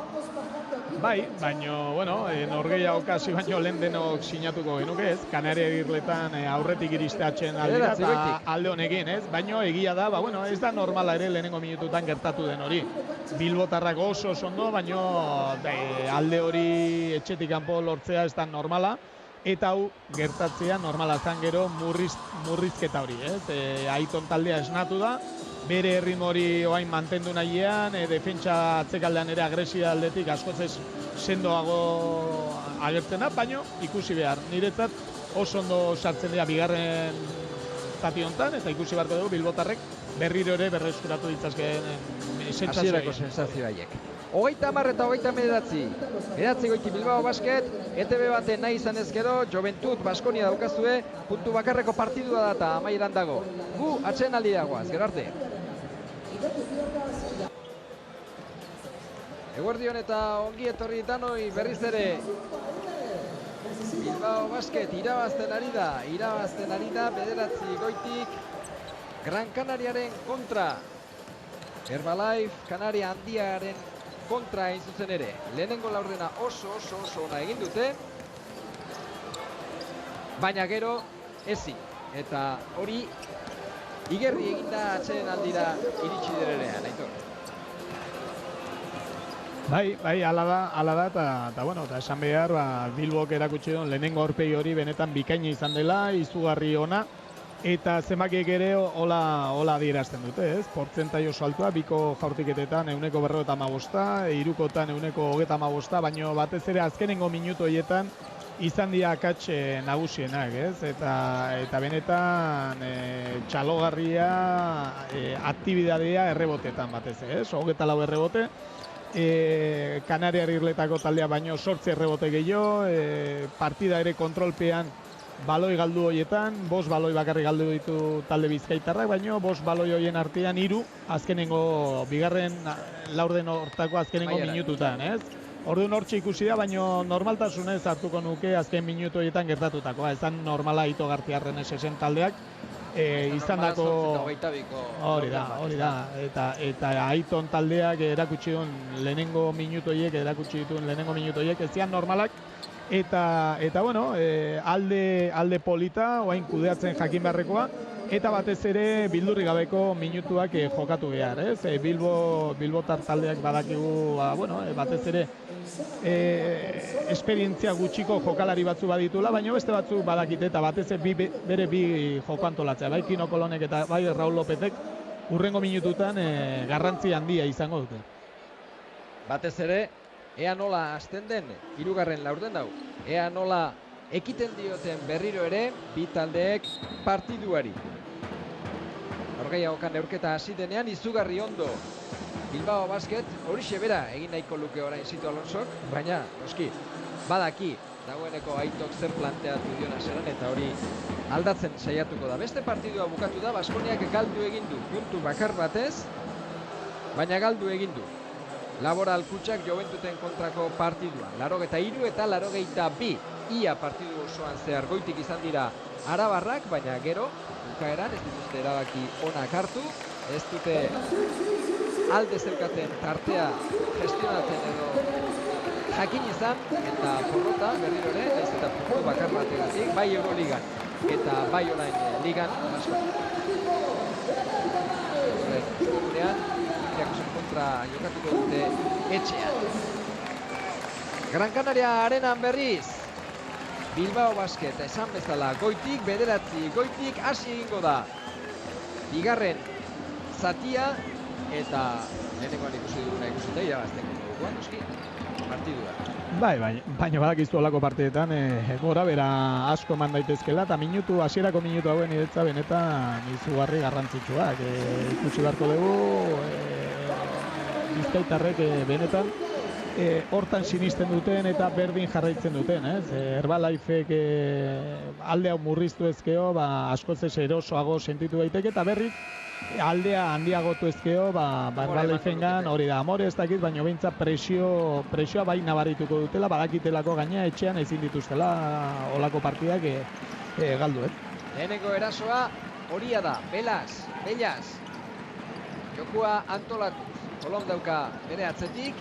Bai, baino, bueno, norgeia okasi baino lehen denok sinatuko genuke, ez? Kanaria Irletan aurretik iristeatzen aldera eta alde honekin, ez? Baino egia da, bueno, ez da normala ere lehenengo minututan gertatu den hori. Bilbotarrak oso ondo, baino alde hori etxetik kanpo lortzea ez da normala. Eta hau gertatzea normala zan gero murrizketa hori, ez? Aiton taldea esnatu da, bere erritmo hori oain mantendu nahiean, defentsa atzekaldean ere agresia aldetik askoz sendoago agertzen da, baino ikusi behar. Niretzat oso ondo sartzen dira bigarren zati hontan, eta ikusi beharko dugu Bilbotarrek berriro ere berreskuratu ditzazkeen hasierako sensazio haiek. 30 eta 39. Beratzi goiti Bilbao Basket, ETB baten nahi izan ezkero, Joventut Baskonia daukazue, puntu bakarreko partidua da eta amaieran dago. Gu atxen aldi dagoaz, gero arte. Eguerdion eta ongi etorri danoi berriz ere. Bilbao Basket irabazten ari da, bederatzi goitik, Gran Canariaren kontra. Herbalife, Kanaria handiaren kontra egin zuzen ere. Lehenengo laurdena oso ona egin dute, baina gero ezin. Eta hori igerri eginda atxeden aldira iritsi derenean, Aitor. Bai, ala da, eta bueno, eta esan behar, Bilbok erakutsi duen lehenengo aurpegi hori benetan bikaina izan dela, izugarri ona, eta zenbakiek ere hola adierazten dute, ez? Portzentai oso altua, biko jaurtiketetan 155, hirukotan 135, baino batez ere azkenengo minutu horietan izan dira akats nagusienak, ez? Eta benetan txalogarria aktibidadea errebotetan batez, ez? 24 errebote. Kanariar Irletako taldea baino 8 errebote gehiago, partida ere kontrolpean baloi galdu horietan, 5 baloi bakarrik galdu ditu talde bizkaitarrak, baino 5 baloi horien artean 3 azkenengo bigarren laurden hortako azkenengo minututan, ez? Orduan hortxe ikusi da, baino normaltasunez hartuko nuke azken minutu horietan gertatutakoa, ezan normala Ito Gartiarren SSen taldeak, izandako hori da, eta Aiton taldeak erakutsi duen lehenengo minutu horiek, ez zian normalak, eta bueno, alde polita, oain kudeatzen jakin beharrekoa, eta batez ere bildurri gabeko minutuak jokatu behar, ez? Bilbotar taldeak badakigu, bueno, batez ere esperientzia gutxiko jokalari batzu baditula, baina beste batzu badakite eta batez bere bi joko antolatzea, bai Kino Kolonek eta bai Raul Lopetek urrengo minututan garrantzi handia izango dute. Batez ere, ea nola hasten den, 3. laurden dau, ea nola ekiten dioten berriro ere, bi taldeek partiduari. Norgehiagokan neurketa hasi denean, izugarri ondo Bilbao Basket, horixe bera egin nahiko luke orain Sito Alonsok, baina, noski, badaki dagoeneko Aitok zer planteatu dion hasieran eta hori aldatzen saiatuko da. Beste partidua bukatu da, Baskoniak galdu egin du, puntu bakar batez, baina galdu egin du. Laboral Kutxak Joventuten kontrako partidua. 83 eta 82 ia partidu osoan zehar goitik izan dira arabarrak, baina gero, bukaeran ez dituzte erabaki onak hartu, ez dute alde zeukaten tartea gestionatzen edo jakin izan, eta porrota berriro ere, ez eta puntu bakar bategatik, bai Euroligan eta bai orain ligan asko. Horren, kontra jokatuko dute etxean. Gran Canaria arenan berriz. Bilbao Basket esan bezala goitik, bederatzi goitik hasi egingo da. Bigarren zatia eta lehenengoan ikusi duguna ikusita irabazteko dugu, noski, partidua. Baina badakizu olako partidetan gora bera asko eman daitezkela eta hasierako minutu hauen niretza benetan izugarri garrantzitsuak. Ikusi beharko dugu bizkaitarrek benetan hortan sinisten duten eta berdin jarraitzen duten, ez? Herbalifek alde hau murriztu ezkeo, askoz ez erosoago sentitu daiteke eta berrik aldea handiagotu ezkeo, Herbalifengan hori da, amore ez dakit, baina behintzat presioa bai nabarituko dutela, badakitelako gaina etxean ezin dituztela olako partidak galdu, ez? Lehenengo erasoa horia da, Bellas. Jokua antolatuz, Kolom dauka bere atzetik,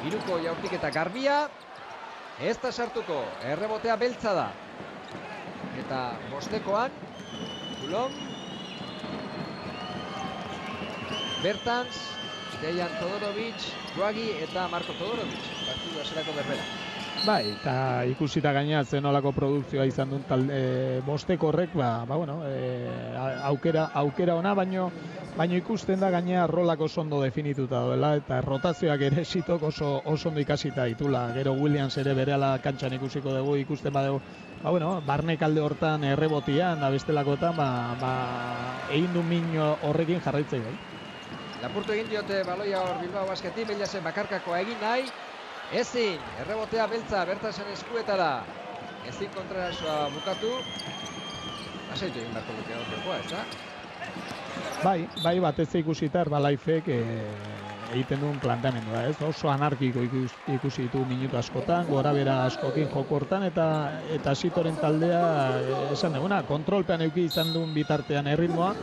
hiruko jaurtiketa garbia, ez da sartuko, errebotea beltza da. Eta bostekoan, Kulon, Bertans, Dejan Todorovic, Ruagi eta Marko Todorovic, partidu aserako berbera. Bai, eta ikusita gaina zen olako produkzioa izan duen bosteko horrek, aukera ona, baino ikusten da gaina rolak oso ondo definituta doela, eta rotazioak ere sitok oso ondo ikasita ditula. Gero Williams ere berehala kantxan ikusiko dugu, ikusten badugu, barnek alde hortan errebotian, da bestelakotan, egin du min horrekin jarraitzei bai. Lapurtu egin diote baloia hor Bilbao Basketi, Bellasen bakarkakoa egin nahi. Ezin, errebotea beltza, Bertasen eskuetara. Ezin kontrarasoa bukatu. Asaitu egin beharko duke hor jokoa, ez da? Bai, batez ikusita Herbalifek egiten duen planteamendua, ez? Oso anarkiko ikusi ditu minutu askotan, gora bera askokin joko hortan, eta Sitoren taldea, esan duguna, kontrolpean eduki izan duen bitartean erritmoa,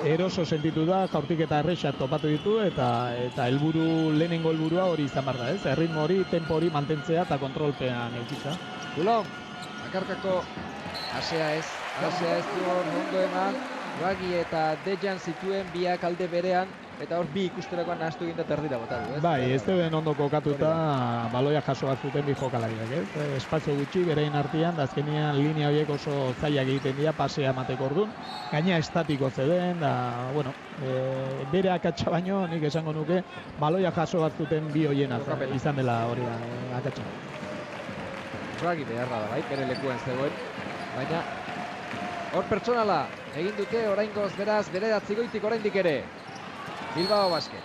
eroso sentitu da, jaurtik eta errexat topatu ditu, eta lehenengo helburua hori izan behar da, ez? Erritmo hori, tempo hori mantentzea eta kontrolpean eukitza. Kulon, bakarkako asea ez du hor ondo eman, Ruagi eta Dejan zituen biak alde berean, eta hor bi ikusterakoan nahaztu egin da erdira bota du, ez? Bai, ez duen ondo kokatuta baloia jaso bat zuten bi jokalariak, ez? Espazio gutxi berein artean, da azkenean linea horiek oso zailak egiten dira pasea emateko orduan. Gaina estatiko zeden, da, bere akatsa baino, nik esango nuke, baloia jaso bat zuten bi horien izan dela hori da, akatsa. Ruagi beharra da, bai, bere lekuen zegoen, baina hor pertsonala egin dute oraingoz beraz bederatzi goitik oraindik ere. Bilbao Basket.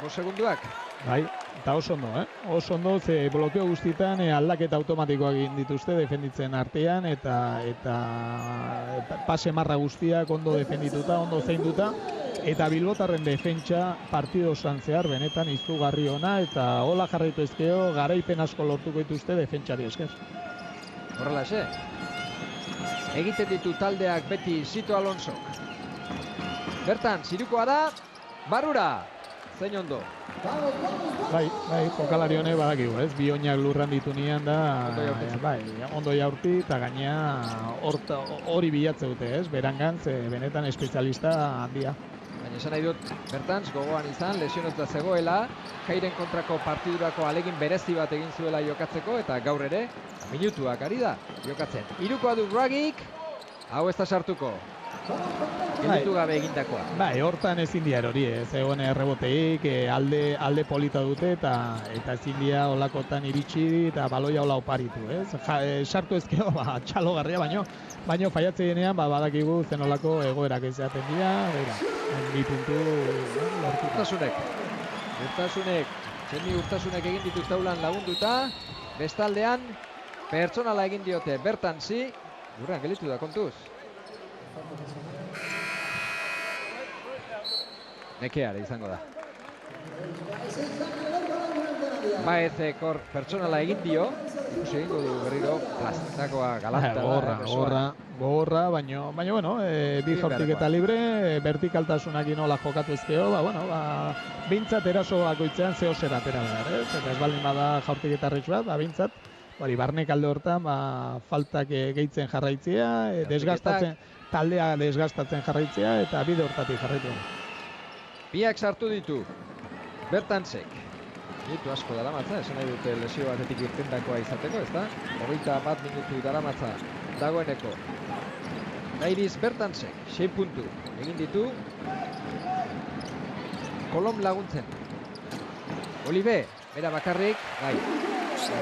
5 segunduak. Bai, eta oso ondo, Oso ondo, ze blokeo guztietan aldaketa automatikoak egin dituzte defenditzen artean, eta pase marra guztiak ondo defendituta, ondo zeinduta, eta bilbotarren defentsa partido osoan zehar benetan izugarri ona, eta hola jarraitu ezkeo garaipen asko lortuko dituzte defentsari esker. Horrela ese. Egiten ditu taldeak beti Sito Alonso. Bertan, zirukoa da, barrura, zein ondo. Bai, jokalari honek badakigu, ez? Bi oinak lurran ditu nian da, ondo jaurti, eta gaina hori bilatze dute, ez? Berangantz, benetan espezialista handia. Baina esan nahi dut, Bertans gogoan izan, lesionatuta zegoela, Jairen kontrako partidurako alegin berezi bat egin zuela jokatzeko, eta gaur ere, minutuak ari da jokatzen. Hirukoa du Ruagik, hau ez da sartuko. Gelditu gabe egindakoa. Bai, hortan ezin dira hori, ez egon erreboteik, alde polita dute, eta ezin dira olakotan iritsi eta baloia hola oparitu, ez? Sartu ezkeo, txalogarria, baino faiatze denean, badakigu zen olako egoerak ezaten dira, bi puntu lortu. Urtasunek egin ditu taulan lagunduta, bestaldean, pertsonala egin diote Bertansi, gurrean gelditu da kontuz. Nekeare izango da. Baezek hor pertsonala egin dio, ikusi egingo du berriro plastakoa galanta. Gogorra, baina bueno, bi jaurtik eta libre, vertikaltasunak inola jokatu ezkeo, bintzat eraso bakoitzean zeo zer atera behar, ez? Eta ez baldin bada jaurtik eta retx bat, bintzat, barnek alde hortan, faltak gehitzen jarraitzea, taldea desgastatzen jarraitzea, eta bide hortatik jarraitu. Biak sartu ditu, Bertansek. Minutu asko daramatza, esan nahi dute lesio batetik irtendakoa izateko, ezta? 21 minutu daramatza dagoeneko. Nairis Bertansek, 6 puntu egin ditu. Kolom laguntzen. Olive, bera bakarrik, bai,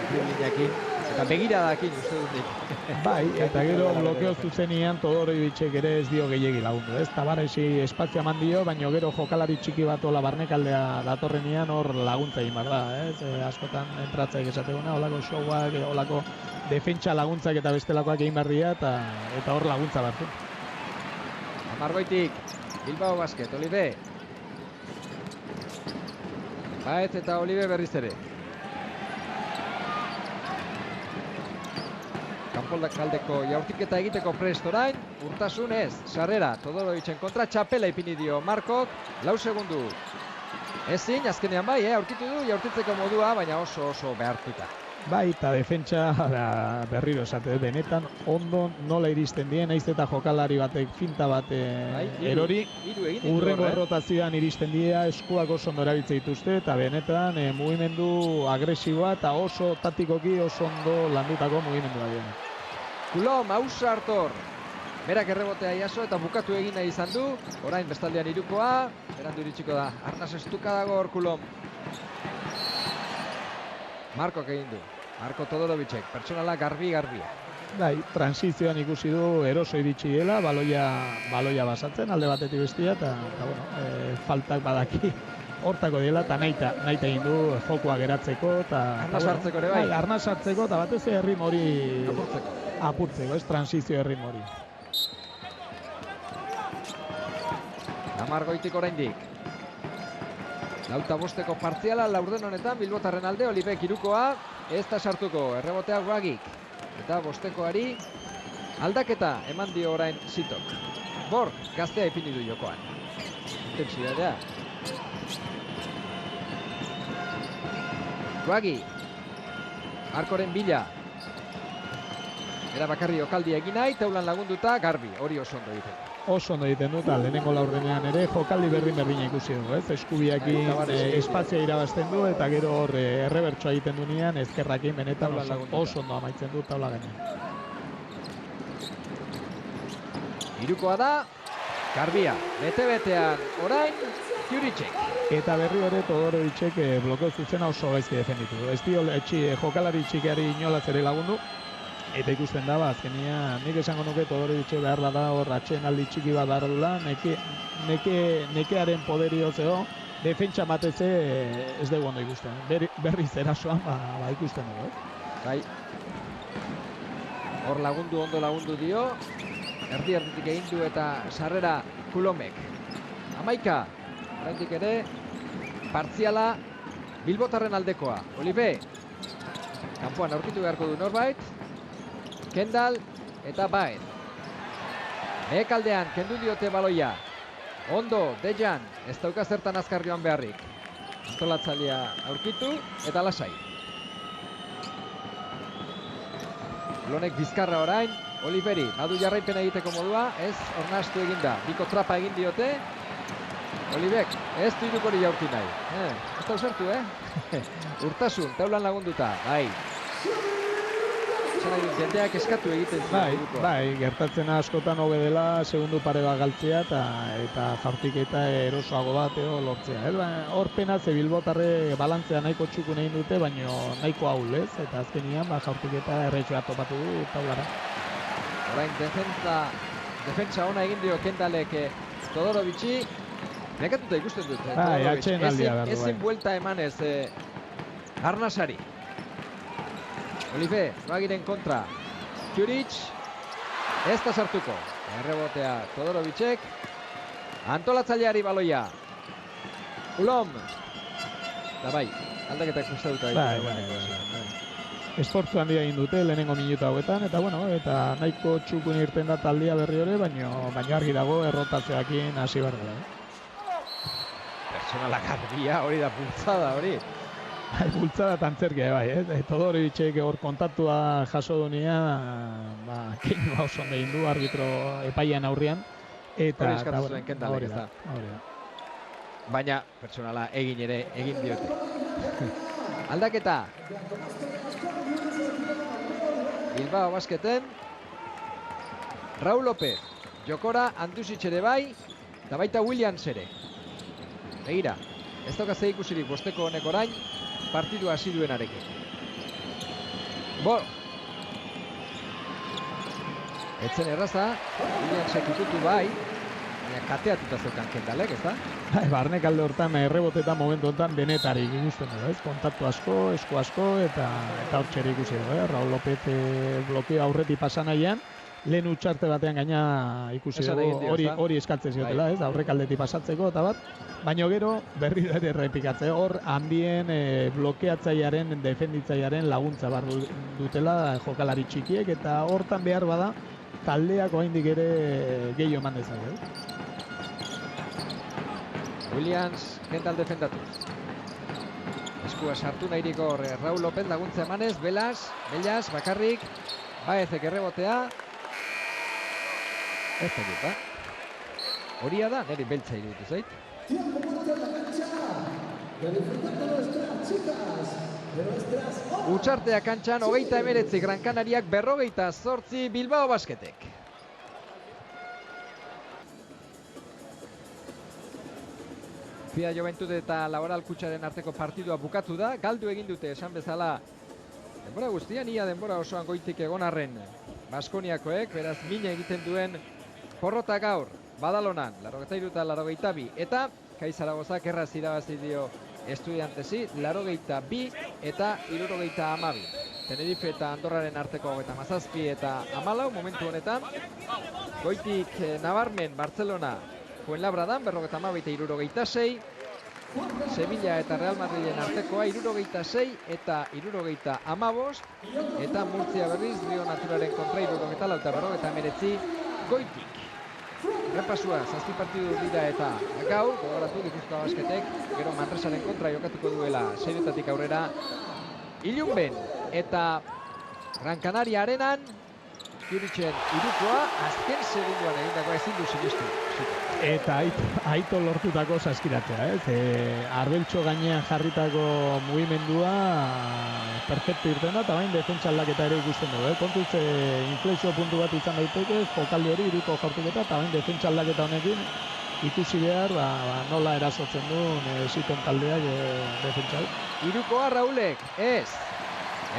driblingakin, eta begiradakin uste dut. Bai, eta gero blokeo zuzenian Todorobicek ere ez dio gehiegi lagundu, ez? Tabaresi espazio eman dio, baina gero jokalari txiki bat ola barnekaldea datorrenean hor laguntza egin behar da, ez? Askotan entratzaik esateguna, olako showak, olako defentsa laguntzak eta bestelakoak egin behar dira, eta hor laguntza bat. Amargoitik, Bilbao Basket, Olive. Baez eta Olive berriz ere. Kanpokaldeko jaurtiketa egiteko prest orain, Urtasun ez, sarrera, Todorovicen kontra, txapela ipini dio Markok, 4 segundu. Ezin, azkenean bai, aurkitu du jaurtitzeko modua, baina oso behartuta. Bai, eta defentsa berriro esate, benetan ondo nola iristen dien, naiz eta jokalari batek finta bat erori, urrengo errotazioan iristen dira, eskuak oso ondo erabiltzen dituzte, eta benetan mugimendu agresiboa eta oso taktikoki oso ondo landutako mugimendua dira. Coulomb, Ausa Artor, berak errebotea jaso eta bukatu egin nahi izan du, orain bestaldean hirukoa, berandu iritsiko da, arnaz estuka dago hor Coulomb. Markok egin du. Marko Todorovicek, pertsonala garbia. Bai, transizioan ikusi du eroso iritsi dela, baloia basatzen alde batetik bestia, eta bueno, faltak badaki hortako dela, eta naita egin du jokua geratzeko, eta arnaz hartzeko ere bai. Arnaz hartzeko, eta batez erritmo hori apurtzeko, ez transizio erritmo hori. Amargoitik oraindik. 4-5 partziala, laurden honetan, Bilbotarren alde, Olivek irukoa, ez da sartuko, errebotea Wagik. Eta bostekoari aldaketa eman dio orain Zitok. Bor, gaztea ipini du jokoan. Intensitatea. Wagi. Markoren bila. Era bakarri jokaldia egin nahi, teulan lagunduta, garbi, hori oso ondo egiten. Oso ondo egiten du, eta lehenengo laurdenean ere jokaldi berdina ikusi du, ez? Eskubiakin espazioa irabazten du, eta gero hor errebertsoa egiten du nian, ezkerrakin benetan oso ondo amaitzen du taula gainean. Hirukoa da, garbia, bete-betean, orain, Juricek. Eta berri ere Todorovicek blokeo zuzena oso gaizki defenditu. Ez dio jokalari txikiari inolaz ere lagundu, eta ikusten da, azkenia, nik esango nuke Todorovicek behar da hor atxeen txiki bat behar dula, nekearen poderio zeo, defentsa mateze ez dugu ondo ikusten. Berriz erasoan, ikusten dugu. Bai. Hor ondo lagundu dio, erditik egin du eta sarrera Coulombek. 11, oraindik ere, partziala Bilbotarren aldekoa. Olive, kanpoan aurkitu beharko du norbait. Kendall eta Baez. Behekaldean kendu diote baloia. Ondo, Dejan, ez dauka zertan azkar joan beharrik. Antolatzailea aurkitu eta lasai. Lonek bizkarra orain, Oliveri, badu jarraipena egiteko modua, ez ornastu eginda. Biko trapa egin diote. Olivek, ez du irukori jaurti nahi. Ez da usertu, Urtasun, teulan lagunduta, bai. Jendeak eskatu egiten zuen. Bai, gertatzen askotan hobe dela, segundu pare bat galtzea eta jaurtiketa erosoago bat lortzea. Hor pena ze Bilbotarre balantzea nahiko txukun egin dute, baina nahiko ahul, ez? Eta azkenian jaurtiketa erretxoa topatu du taulara. Orain defentsa ona egin dio Kendallek Todorovici. Nekatuta ikusten dut. Bai, atxeen aldia behar du. Ezin buelta emanez Arnasari. Olive, Wagiren kontra. Juric, ez da sartuko. Errebotea Todorovicek. Antolatzaileari baloia. Coulomb. Da bai, aldaketak uste dut. Esfortzu handia egin dute lehenengo minuta hauetan, eta nahiko txukun irten da taldia berri hori, baina argi dago errotazioakin hasi behar dela. Personala garbia hori da, bultzada hori. Bultzada tantzerkia, bai, Todorovicek hor kontaktua jaso dunia, keinua oso ondo egin du arbitro epaian aurrian. Hori eskatu zuen Kendallek, ez da. Baina, pertsonala egin diote. Aldaketa. Bilbao Basketen. Raul López. Jokora Andusic ere bai. Eta baita Williams ere. Begira. Ez dauka zer ikusirik bosteko honek orain. Partidua hasi duenarekin. Etzen erraza. Williamsek ikutu bai. Kateatuta zeukan Kendalek, ez da? Barnek alde hortan errebotetan momentu honetan denetarik ikusten du, ez? Kontaktu asko, esku asko eta hortxere ikusi du, Raul López blokeo aurretik pasa nahian, lehen utxarte batean gaina ikusi dugu hori eskatzen ziotela, ez? Aurrek aldetik pasatzeko eta bat, baina gero berriro ere errepikatze, hor handien blokeatzailearen, defenditzailearen laguntza bar dutela jokalari txikiek eta hortan behar bada taldeak oraindik ere gehiago eman dezake. Williams, Kendall defendatu. Eskua sartu nahiriko Raul López laguntza emanez, Belas bakarrik, Baezek errebotea. Ez da dut, Horia da, niri beltza iruditu zait. Utxartea kantxan, 29 Gran Canariak, 48 Bilbao Basketek. Fia Juventude eta Laboral Kutxaren arteko partidua bukatu da, galdu egin dute esan bezala denbora guztian, ia denbora osoan goitik egon arren Baskoniakoek, beraz mina egiten duen porrota gaur, Badalonan, 83 eta 82, eta Kai Zaragozak erraz irabazi dio Estudiantesi, 82 eta 72. Tenerife eta Andorraren arteko 17 eta 14 momentu honetan, goitik nabarmen Barcelona, Fuenlabradan, 52 eta 66, Sevilla eta Real Madriden artekoa, 66 eta 75, eta Murtzia berriz, Rio Naturaren kontra, 74 eta 49 goitik. Repasua, 7 partidu dira eta gaur, gogoratu Gipuzkoa Basketek, gero Manresaren kontra jokatuko duela 6etatik aurrera, Ilunben eta Gran Canaria arenan, Juritzen irukoa, azken segunduan egindakoa ezin du sinistu. Eta aito lortutako saskiratzea, ez? Arbeltxo gainean jarritako mugimendua perfecto irten da, eta bain defentsa aldaketa ere ikusten dugu, Kontuz inflexio puntu bat izan daiteke, jokalde hori iruko jaurtuketa, eta bain defentsa aldaketa honekin ikusi behar, nola erasotzen du ziten taldeak defentsa. Irukoa Raulek, ez.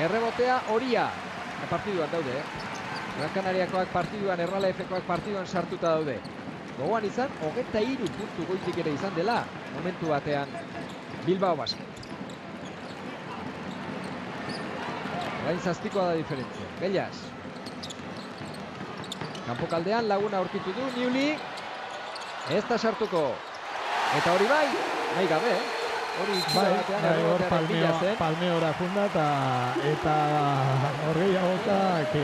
Errebotea Horia. Partiduan daude, Gran Canariakoak partiduan, Errala F-koak partiduan sartuta daude. Gogoan izan, 23 puntu goitik ere izan dela, momentu batean Bilbao Basket. Orain 7koa da diferentzia. Bellas. Kanpokaldean laguna aurkitu du, Niuli. Ez da sartuko. Eta hori bai, nahi gabe, Hori hor Palmeora funda eta hor gehiagotak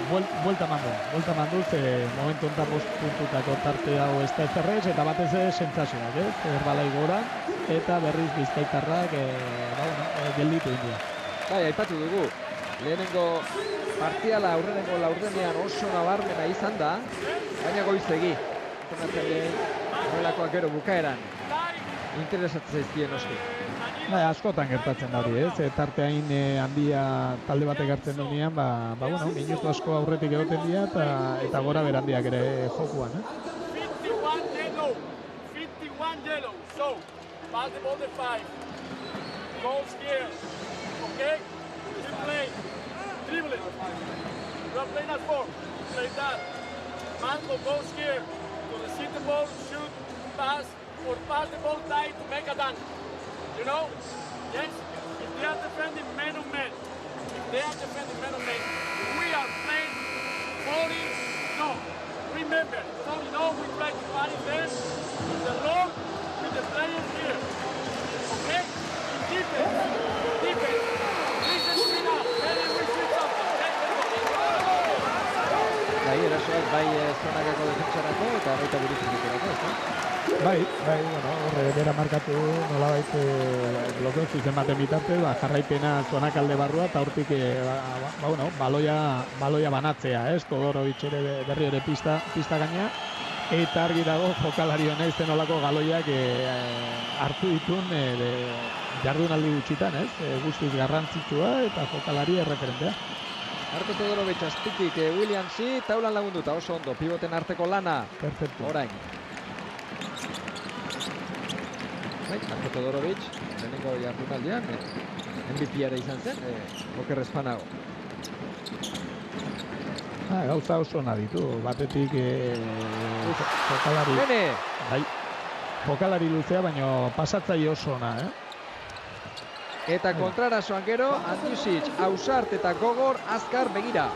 buelta mandu, momentu onta 5 puntutako tarte hau ez da ezerrez, eta batez sentsazioak, Erbalai gora, eta berriz Bizkaitarrak gelditu india. Bai, aipatu dugu, lehenengo partiala aurrenengo laurdenean oso nabarmena izan da, baina goizegi. Horrelakoak gero bukaeran. Interesatzen zaizkien oski. Askotan gertatzen da hori, tarteain handia talde batek hartzen duenean, minutu asko aurretik egoten dira eta gora berandiak ere jokuan. 51 yellow, so pass the ball to 5. Goals here, okay? Keep playing, dribble it. You are playing at 4, play that. Mango goes here to receive the ball, shoot, pass, or pass the ball tight to make a dunk. You know? Yes? If they are defending man on man, we are playing 40. No. Remember, we try to party there with the Lord, with the players here. Okay? Defense. Listen to me now. Then we see something. Bai, erasoak bai zonagako defentsarako eta baita buruzikerako, ez? Bai, horre bera markatu nolabait blokeo zuzen baten bitartez, jarraipena zonak alde barrua eta hortik baloia banatzea, Todorovic ere berri ere pista gaina Eta argi dago jokalari honek zenolako galoiak hartu ditun jardunaldi gutxitan, ez? Guztiz garrantzitsua eta jokalari erreferentea. Marko Todorovic azpitik Williamsi, taulan lagunduta oso ondo, pivoten arteko lana. Perfecto. Orain. Marko Todorovic, lehenengo jardunaldian, MVP-ara izan zen, Oker Espanago. Gauza oso ona ditu, batetik jokalari... Bene! Bai, jokalari luzea, baina pasatzaile oso ona, Eta kontrarasoan gero, Andiusic, Ausart eta Gogor azkar begira.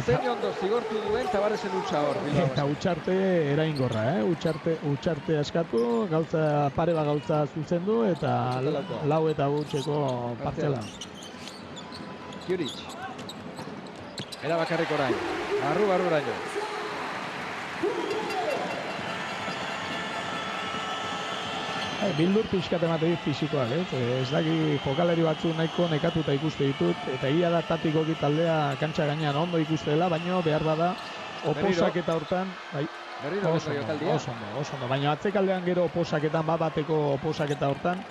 Zein ondo zigortu duen Tabaresen utxa hor. Eta utxarte eraingorra, utxarte askatu, gauza pare bat gauza zuzendu eta lau eta gutxeko partzela. Juric. Era bakarrik orain. Barru-barruraino. Bildur pixkat emateik fisikoak, ez daki jokalari batzu nahiko nekatuta ikuste ditut, eta egia da tatikoki taldea kantxa gainean ondo ikustela, baina behar bada oposaketa hortan, bai, oso ondo, baina atzekaldean gero oposaketan, bateko oposaketa hortan,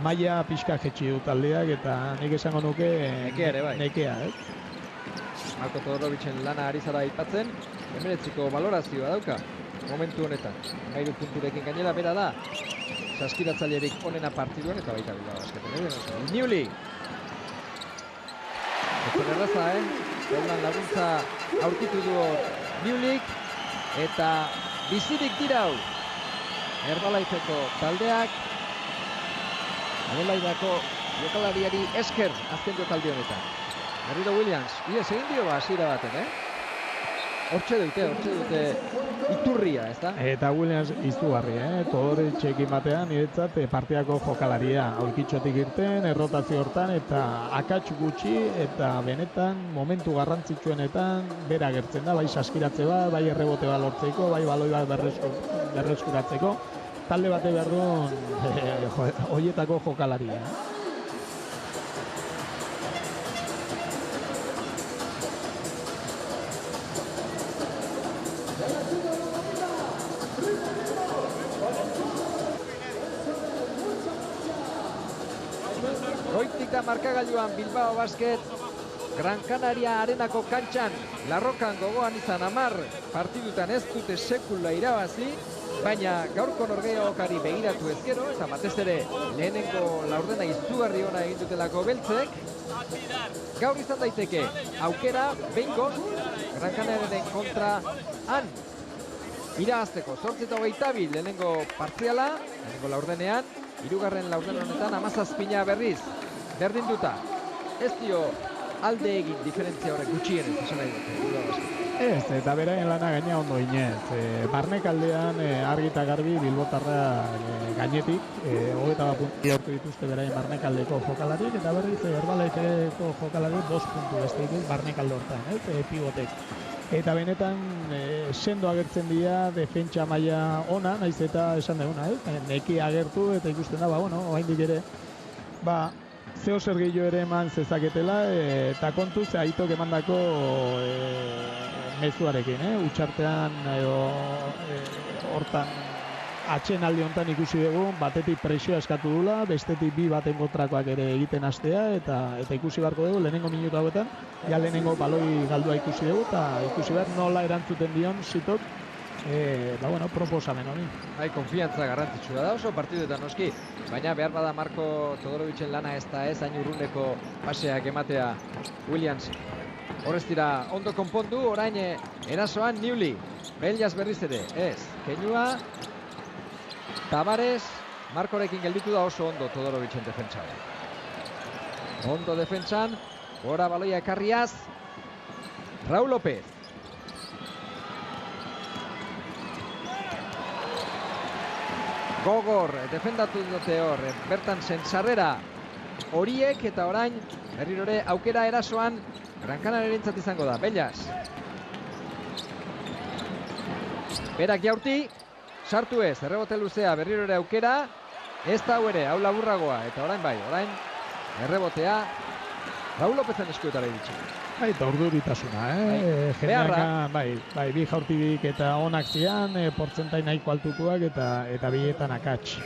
maila pixka jetxi du taldeak, eta nik esango nuke nekea, Marko Todorovicen lana ari zara aipatzen, 19ko balorazioa dauka, momentu honetan. 3 punturekin gainera bera da, saskiratzailerik onena partiduan eta baita Bilbao Basketean. Niuli! Ezen erraza, Zaulan laguntza aurkitu du Niulik, eta bizirik dirau Herbalaizeko taldeak, Adelaidako jokalariari esker azken jokaldi honetan. Berriro Williams, egin dio hasiera baten, Hortxe dute iturria, ez da? Eta Williams izugarri, Todorovicekin batean, niretzat partiako jokalaria. Aurkitxotik irten, errotazio hortan, eta akats gutxi, eta benetan, momentu garrantzitsuenetan, bera gertzen da, bai saskiratze bat, bai errebote bat lortzeko, bai baloi bat berreskuratzeko. Talde bate behar duen, horietako jokalaria. Goitika markagailuan Bilbao Basket, Gran Canaria arenako kantxan, Larrokan gogoan izan 10 partidutan ez dute sekula irabazi, baina gaurko norgehiagokari begiratu ezkero, eta batez ere lehenengo laurdena izugarri ona egin dutelako beltzek, gaur izan daiteke aukera behingoz Gran Canariaren kontra han irabazteko 8-22 lehenengo partziala, lehenengo laurdenean, 3. laurden honetan 17 berriz, berdin duta. Ez dio alde egin diferentzia horrek gutxienez, esan nahi dute. Ez, eta beraien lana gaina ondo inez. Barnekaldean argi eta garbi Bilbotarra gainetik, 21 puntu lortu dituzte beraien barnekaldeko jokalarik, eta berriz Herbalaizeko jokalarik 5 puntu besteik barnekalde hortan, pivotek. Eta benetan sendo agertzen dira defentsa maila ona, naiz eta esan duguna, neki agertu eta ikusten da, oraindik ere, zeo zer gehiago ere eman zezaketela, eta kontuz Aitok emandako mezuarekin, utxartean edo hortan atxenaldi honetan ikusi dugu, batetik presioa eskatu dula, bestetik bi baten kontrakoak ere egiten hastea, eta ikusi beharko dugu, lehenengo minutu hauetan, lehenengo baloi galdua ikusi dugu, eta ikusi behar nola erantzuten dion Sitok, proposamen hori. Konfiantza garrantzitsua da oso partiduetan noski, baina behar bada Marko Todorovicen lana ez da hain urruneko paseak ematea Williams. Horrez dira ondo konpondu, orain erasoan Niuli, Belias berriz ere, ez, Keinua, Tabares, Markorekin gelditu da oso ondo Todorovicen defentsa. Ondo defentsan, gora baloia ekarriaz, Raul López. Gogor, defendatu dute hor, bertan Sensarrera horiek, eta orain berrirore aukera erasoan Gran Canariarentzat izango da, Belias. Berak jaurti, sartu ez, errebote luzea berrirore aukera, ez da hau ere, hau laburragoa, eta orain bai, orain errebotea Raul Lopezen eskuetara iritsi. Bai, eta urduritasuna, beharra. Bai, bi jaurtidik eta onak zian, portzentai nahiko altukoak eta bietan akats.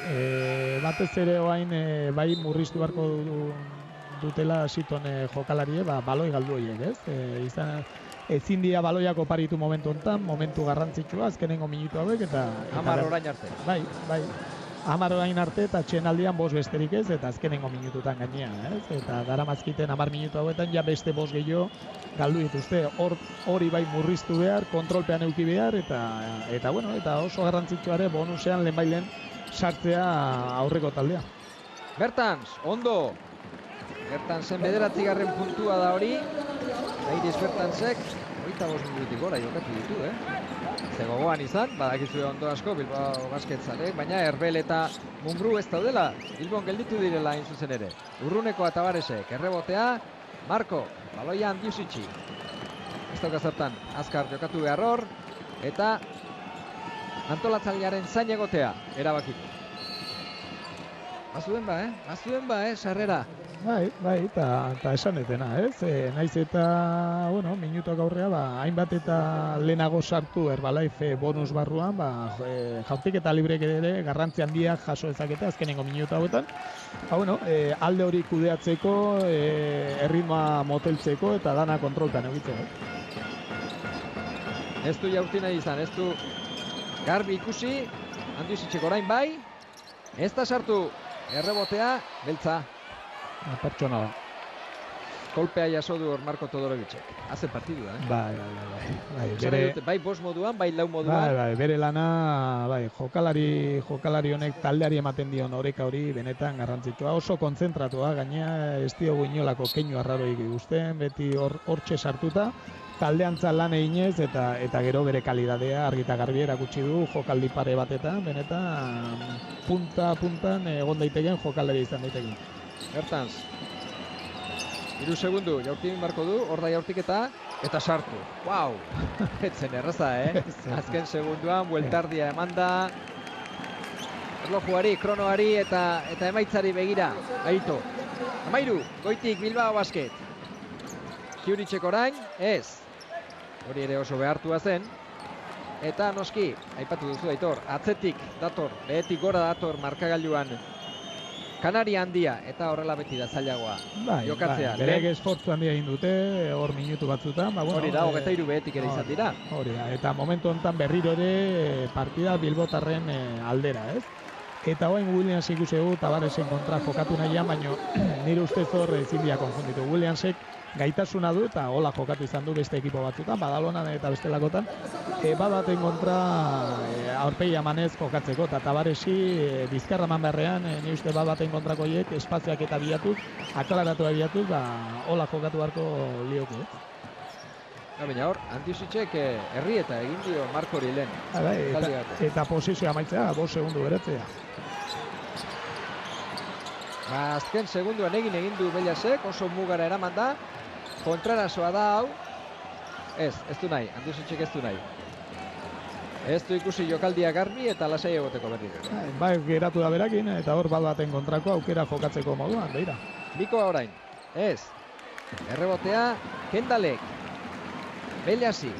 Batez ere oain, bai murriztu beharko dutela ziton jokalarie, baloi galdu horiek, ez? Ezin dira baloiak oparitu momentu honetan, momentu garrantzitsua, azkenengo minutu hauek, eta 10 orain arte. Bai, 10 orain arte eta txenaldian 5 besterik ez, eta azkenengo minututan gainean, ez? Eta daramazkiten 10 minutu hauetan ja beste 5 gehiago galdu dituzte. Hori bai murriztu behar, kontrolpean euki behar, eta oso garrantzitsua ere bonusean lehenbailen sartzea aurreko taldea. Bertans, ondo. Bertansen 9. puntua da hori. Airis Bertansek 25 minutik gora jokatu ditu, Ze gogoan izan, badakizue ondo asko Bilbao basketzalek, baina Erbel eta Mumbrú ez daudela, Bilbon gelditu direla hain zuzen ere. Urruneko Tabaresek, errebotea, Marko, baloia Andiusitxi. Ez dauka zertan, azkar jokatu behar hor, eta antolatzailearen zain egotea, erabakitu. Bazuen ba, sarrera. Bai, eta esan etena, ez? Naiz eta, minutuak aurrea, hainbat eta lehenago sartu Herbalife bonus barruan, jaurtik eta librek ere garrantzi handiak jaso ezakete azkenengo minutu hauetan. Alde hori kudeatzeko, erritmoa moteltzeko eta dana kontroltan egitzeko. Ez du jaurti nahi izan, ez du garbi ikusi, Andiusitxek orain bai, ez da sartu, errebotea, beltza. Pertsona da. Kolpea jaso du hor Marko Todorovicek. Haze partidua, Bai, bost moduan, bai lau moduan. Bai, bere lana, jokalari honek taldeari ematen dion oreka hori benetan garrantzitsua. Oso kontzentratua, gainea ez diogu inolako keinu arraroik ikusten, beti hortxe sartuta. Taldeantza lan eginez eta gero bere kalidadea argita garbi erakutsi du jokaldi pare batetan, benetan puntan egon daiteken jokalari izan daiteken. Bertans. 3 segundu, jaurtin barko du, hor da jaurtiketa, eta sartu. Wow! Etzen erraza, Azken segunduan, bueltardia emanda. Erlojuari, kronoari eta emaitzari begira. Aito. 13, goitik Bilbao Basket. Kiuritzek orain, ez. Hori ere oso behartua zen. Eta noski, aipatu duzu Aitor, atzetik dator, behetik gora dator markagailuan Kanaria handia, eta horrela beti da zailagoa jokatzea. Berek esfortzu handia egin dute, hor minutu batzutan. Hori da, 23 behetik ere izan dira. Hori da, eta momentu honetan berriro ere partida bilbotarren aldera, ez? Eta hoen Williams ikusegu Tabaresen kontra jokatu nahian, baina nire ustez hor ezin dira konfunditu. Williamsek gaitasuna du eta hola jokatu izan du beste ekipo batzutan, Badalonan eta bestelakotan. Baten kontra aurpegi emanez jokatzeko, eta Tabaresi bizkarra eman beharrean, nire uste baten kontrako hiek espazioak eta bilatuz, aklaratu bilatuz, hola jokatu beharko lioke. Baina hor, Andiusitxek herri eta egin dio Markori lehen. Eta posizioa amaitzea, 5 segundu beretzea. Azken segunduan egin du Bellasek, oso mugara eraman da. Kontrarasoa da hau. Ez du nahi, Andiusitxek ez du nahi. Ez du ikusi jokaldia garbi eta lasai egoteko berriro. Bai, geratu da berakin, eta hor baten kontrako aukera jokatzeko moduan, beira. Bikoa orain, ez. Errebotea, Kendalek. Bellasi.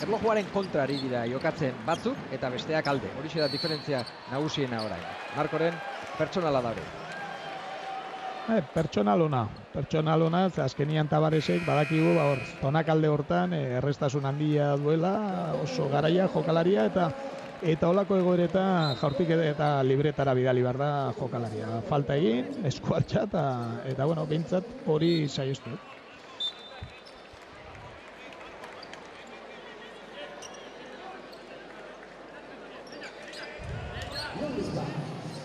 Erlojuaren kontrari dira jokatzen batzuk eta besteak alde. Horixe da diferentzia nagusiena orain. Markoren pertsonala da hori. Pertsonalona, azkenian Tabaresek badakigu zonak alde hortan errestasun handia duela, oso garaia jokalaria eta holako egoeretan jaurtik eta libretara bidali behar da jokalaria. Falta egin, eskuartxa eta behintzat hori saiestu.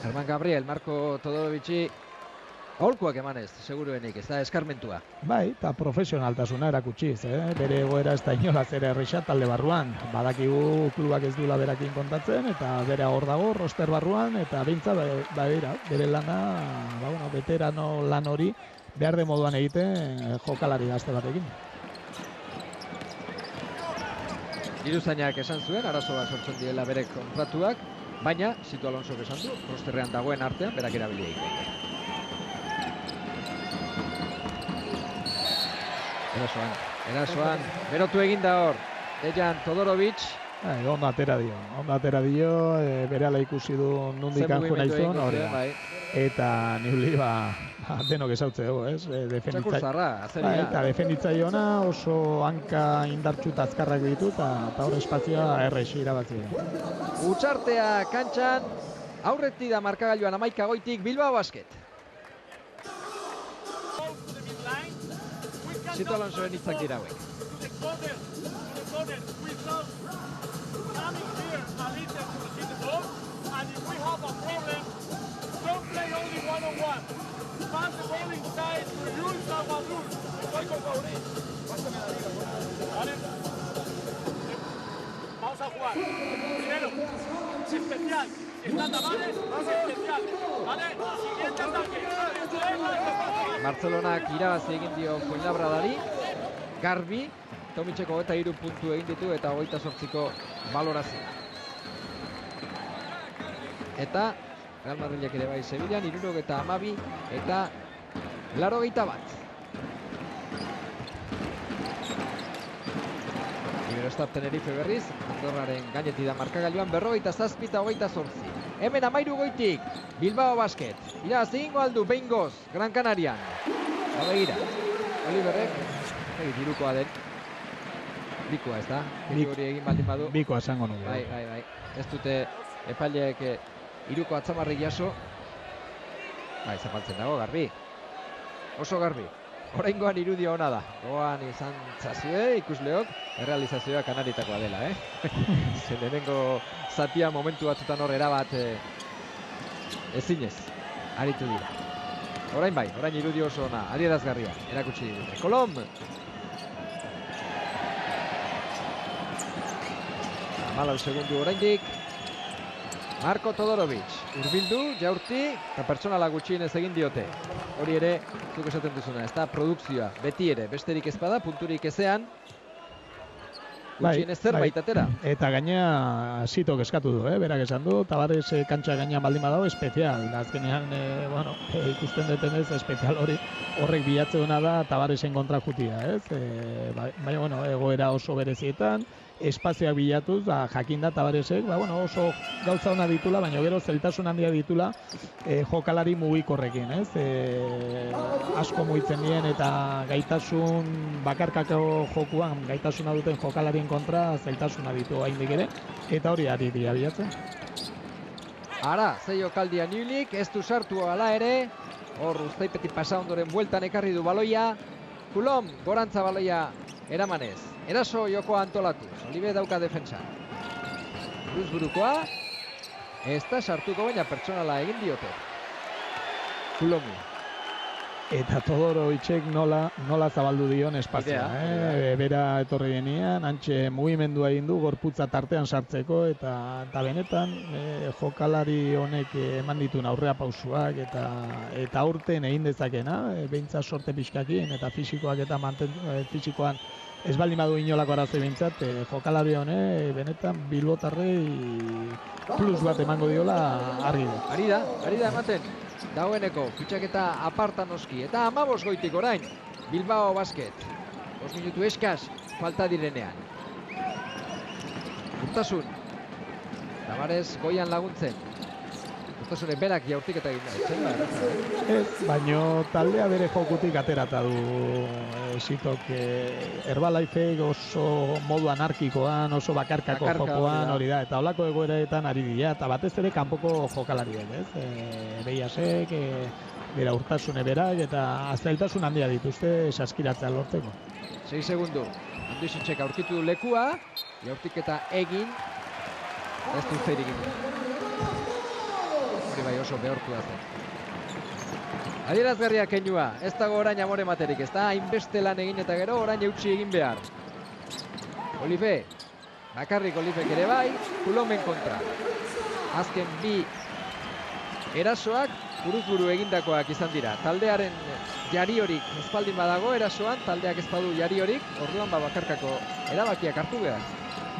Germán Gabriel, Marko Todorovic'i aholkuak emanez, seguruenik, ez da eskarmentua. Bai, eta profesionaltasuna erakutsiz, bere egoera ez da inolaz ere errexat talde barruan. Badakigu klubak ez duela berakin kontatzen, eta bere hor dago, roster barruan, eta beintza bere lana, veterano lan hori, behar de moduan egiten jokalari gazte batekin. Iruzainak esan zuen, arazoa sortzen diela bere kontratuak, baina, Situ Alonsok esan du, rosterrean dagoen artean, berak erabili egin. Erasoan, berotu eginda hor. Dejan Todorovic. Ondo atera dio, berehala ikusi du nondik anjo naizun, hori da. Eta Niuli denok ezautze dugu, ez? Txakurzarra, azeria. Eta defenditzaiona oso hanka indartxu eta azkarrak ditu, eta hor espazioa errex irabazi. Utxartea kantxan, aurretik da markagailuan 11 goitik Bilbao Basket. Sito Alonsoren hitzak dira hauek. Pass the ball inside to Yul Salvador. Estoy con Gaudí. ¿Vale? Vamos a jugar. Primero, especial. Está Tavares, especial. ¿Vale? Siguiente ataque. Barcelonak irabazi egin dio Fuenlabradari. Garbi, Tomiceko 23 puntu egin ditu eta 28ko balorazioa. Eta Real Madrilek ere bai Sevillan, 72 eta 81. Iberostar Tenerife berriz, Andorraren gainetik da markagailuan 47 eta 28. Hemen 13 goitik, Bilbao Basket. Irabazi egingo aldu behingoz, Gran Canarian. Begira, Oliverrek, hirukoa den. Bikoa ez da, hori egin baldin badu. Bikoa esango nuke. Bai. Ez dute epaileek hiruko atzamarri jaso. Zapaltzen dago, garbi. Oso garbi. Oraingoan irudia ona da. Goan izan zazue, ikusleok, errealizazioa Kanaritakoa dela, Lehenengo zatia momentu batzutan hor erabat ezinez. Aritu dira. Orain irudi oso ona, adierazgarria, erakutsi dute. Kolom! 14 segundu oraindik. Marko Todorovic, urbildu, jaurti, eta pertsonala gutxienez egin diote. Hori ere, zuk esaten duzuna, ez da produkzioa, beti ere, besterik ez bada, punturik ezean, gutxienez zerbait atera. Eta gainea Sitok eskatu du, berak esan du, Tavares kantxa gainean baldin badago, espezial. Azkenean, ikusten detenez, espezial horrek bilatzeuna da Tavaresen kontra jutia, ez? Baina, egoera oso berezietan, espazioak bilatuz, jakinda Tavaresek, oso gauza ona ditula, baina gero zeltasun handia ditula jokalari mugikorrekin, ez? Asko mugitzen dien eta gaitasun bakarkako jokuan, gaitasuna duten jokalarien kontra zeltasuna ditu haindik ere, eta hori ari dira bilatzen. Ara, zei jokaldia Niulik, ez du sartu ala ere, hor Uztaipeti pasa ondoren bueltan ekarri du baloia, Kulom, gorantza baloia eramanez. Eraso jokoa antolatuz, Olibe dauka defensa. Buruzburukoa, ez da sartuko baina pertsonala egin diote. Kulomu. Eta Todorovicek nola zabaldu dion espazioa. Bera etorri denean, antxe mugimendua egin du, gorputza tartean sartzeko, eta benetan jokalari honek eman dituen aurrea pausuak, eta aurten egin dezakena, behintzat sorte pixkakin, eta fisikoak eta fisikoan ez baldin badu inolako arazo behintzat, jokalari honek benetan bilbotarrei plus bat emango diola argi da. Ari da ematen. Dagoeneko, fitxaketa aparta noski. Eta 15 goitik orain, Bilbao Basket. 5 minutu eskas, falta direnean. Urtasun. Tavares goian laguntzen. Urtasunek berak jaurtik eta egin da. Baina taldea bere jokutik aterata du Sitok. Herbalife oso modu anarkikoan, oso bakarkako jokoan hori da. Eta holako egoeretan ari dira, eta batez ere kanpoko jokalariek, ez? Beiasek, bera Urtasune berak, eta zailtasun handia dituzte saskiratzea lortzeko. 6 segundu. Andizitxek aurkitu du lekua, jaurtik eta egin, ez du zeirik egin. Hori bai oso behortu da zen. Adierazgarria keinua, ez dago orain amore materik, ez da hainbeste lan egin eta gero orain eutsi egin behar. Olive, bakarrik Olivek ere bai, Kulomen kontra. Azken bi erasoak buruz-buru egindakoak izan dira. Taldearen jariorik ezpaldin badago erasoan, taldeak ez badu jariorik, orduan bakarkako erabakiak hartu behar.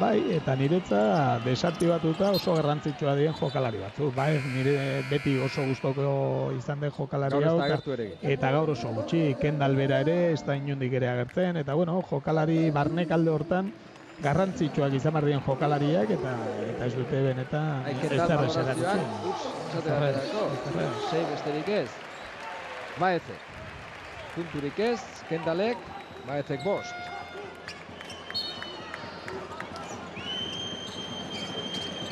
Bai, eta niretza desaktibatuta oso garrantzitsua dien jokalari batzu. Bai, nire beti oso gustoko izan den jokalari Gaur ez hau. da agertu ere. Eta gaur oso gutxi, Kendall bera ere, ez da inondik ere agertzen. Eta bueno, jokalari barnekalde hortan, garrantzitsuak izan behar dien jokalariak, eta ez dute benetan Kendall valorazioan, esate baterako, sei besterik ez. Baezek. Punturik ez, Kendallek, Baezek 5.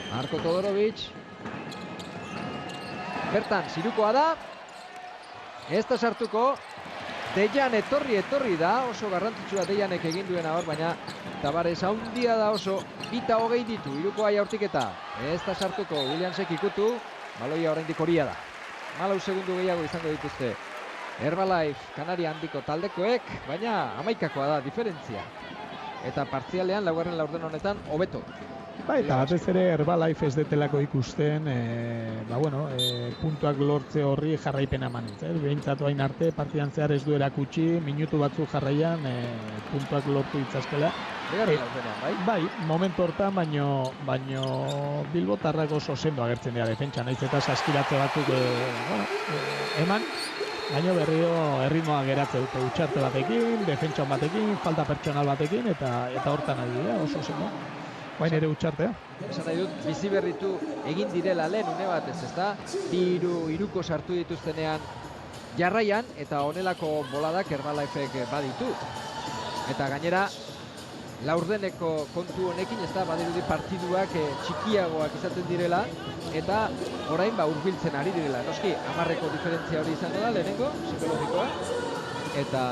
Marko Todorovic. Bertan, zirukoa da. Ez da sartuko. Dejan etorri da, oso garrantzitsua Dejanek egin duena hor, baina Tabarez haundia da oso, 2:20 ditu, hirukoa jaurtiketa. Ez da sartuko, Williamsek ikutu, baloia oraindik horia da. 4 segundu gehiago izango dituzte. Herbalife Kanaria handiko taldekoek, baina 11koa da diferentzia. Eta partzialean, laugarren laurden honetan, hobeto. Eta batez ere Herbalife ez detelako ikusten, puntuak lortze horri jarraipena emanez. Behintzatu hain arte, partidan zehar ez du erakutsi, minutu batzu jarraian puntuak lortu itzazkela. Bai, momentu hortan, baino bilbotarrak oso sendo agertzen dira defentsa, naiz eta saskiratze batzuk eman, baino berriro erritmoa geratze dute utxarte batekin, defentsa batekin, falta pertsonal batekin, eta hortan ari dira oso sendo. Baina ere utxartea. Esan nahi dut, bizi berritu egin direla lehen une batez, ezta? 2-3 sartu dituztenean jarraian, eta honelako boladak Herbalifek baditu. Eta gainera, laurdeneko kontu honekin, ez da, badirudi partiduak txikiagoak izaten direla, eta orain hurbiltzen ari direla. Noski, 10ko diferentzia hori izango da, lehenengo, psikologikoa, eta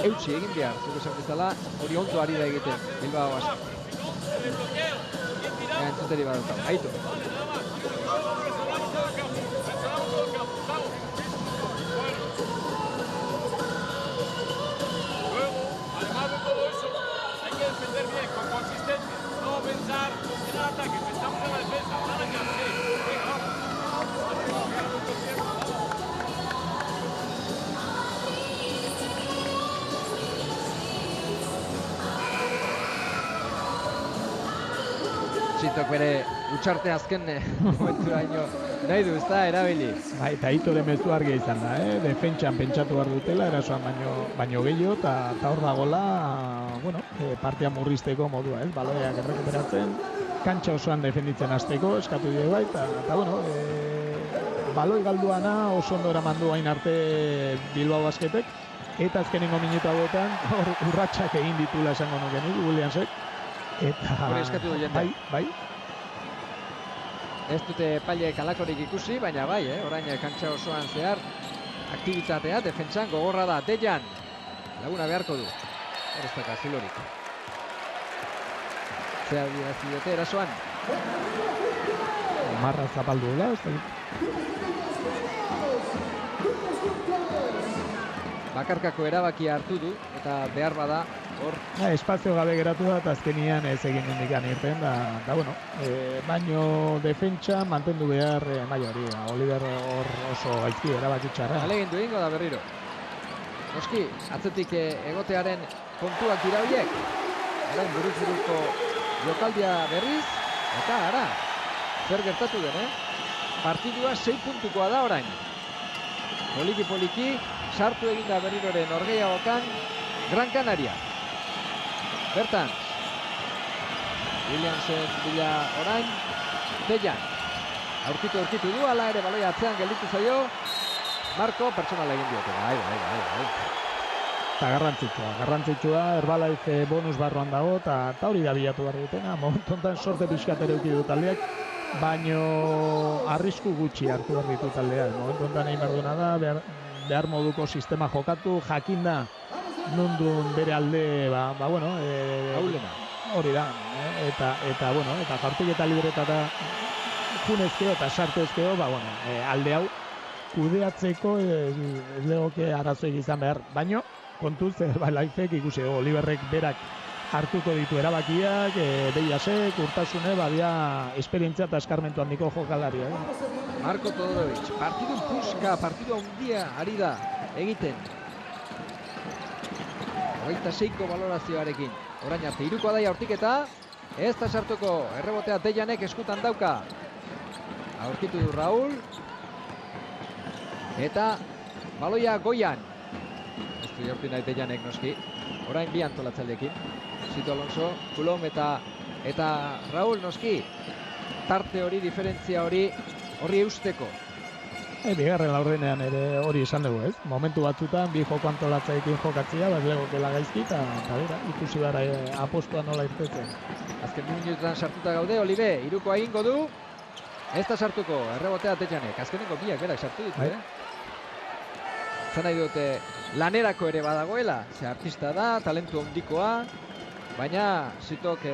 eutsi egin behar, zuk esan bezala, hori ondo ari da egiten, Bilbao Basket. Entzuteri badaukagu, Aitor. Luego, además de todo eso, hay que defender bien, con consistencia. No pensar en el ataque, pensamos en la defensa. Nada que hacer. Txitok bere utxarte azken momenturaino nahi du, ez da, erabili. Eta Aitore mezu argia izan da, defentsan pentsatu behar dutela, erasoan baino gehiago, eta hor dagoela, partia murrizteko modua, baloiak errekuperatzen, kantxa osoan defenditzen hasteko, eskatu dugu bai, eta baloi galduana oso ondo eraman du hain arte Bilbao Basketek, eta azkenengo minutu hauetan, urratsak egin ditula esango nuke nik, Williamsek. Hori eskatu du jende. Bai. Ez dute paileek alakorik ikusi, baina bai, orain kantxa osoan zehar aktibitatea, defentsan gogorra da, Dejan. Laguna beharko du. Hor ez daka, zilorik. Zea diote erasoan. Marra zapaldu da, ez da. Bakarkako erabakia hartu du, eta behar bada, hor. Espazio gabe geratu da, eta azkenian ez egin indikan irten, baino defentsa mantendu behar hori. Oliver hor oso gaizki erabakitxarra. Alegindu egingo da berriro. Noski, atzetik egotearen kontuak dira horiek. Orain buruz-buruko jokaldia berriz, eta ara, zer gertatu den, Partidua 6 puntukoa da orain. Poliki, sartu eginda berriroren norgehiagokan, Gran Canaria. Bertan, Williamsen bila orain, Dejan. Aurkitu du, ala ere baloia atzean gelditu zaio, Marko pertsonala egin diote. Bai. Eta garrantzitsua, Herbalife bonus barruan dago, eta hori da bilatu behar dutena, momentu honetan sorte pixkat ere uki du taldeak, baino arrisku gutxi hartu behar ditu taldeak. Momentu honetan egin behar duena da, behar moduko sistema jokatu, jakinda nundun bere alde, Aulena. Hori da, eta jartuketa libretata junezkeo eta sartezkeo, alde hau kudeatzeko ez legoke arazoik izan behar, baino kontuz Herbalifek ikusi Oliverrek berak hartuko ditu erabakiak, Beiasek, Urtasune, badia esperientzia eta eskarmentu handiko jokalaria. Marko Todorovic, partidu puska, partidu handia ari da egiten. 26ko balorazioarekin. Orain arte, 3koa da jaurtiketa. Ez da sartuko, errebotea Dejanek eskutan dauka. Aurkitu du Raul. Eta baloia goian. Ez du jaurti nahi Dejanek noski. Orain bi antolatzaileekin. Sito Alonso, Coulomb eta Raul noski. Tarte hori, diferentzia horri eusteko. Bigarren laurdenean ere hori esan dugu, ez? Momentu batzutan bi joko antolatzaekin jokatzea, bat legokela gaizki, eta bera, ikusi gara apostua nola irtetzen. Azken minututan sartuta gaude, Olive, irukoa egingo du. Ez da sartuko, errebotea Dejanek. Azkeneko biak berak sartu ditu, Zan nahi dute lanerako ere badagoela, ze artista da, talentu handikoa, baina zitok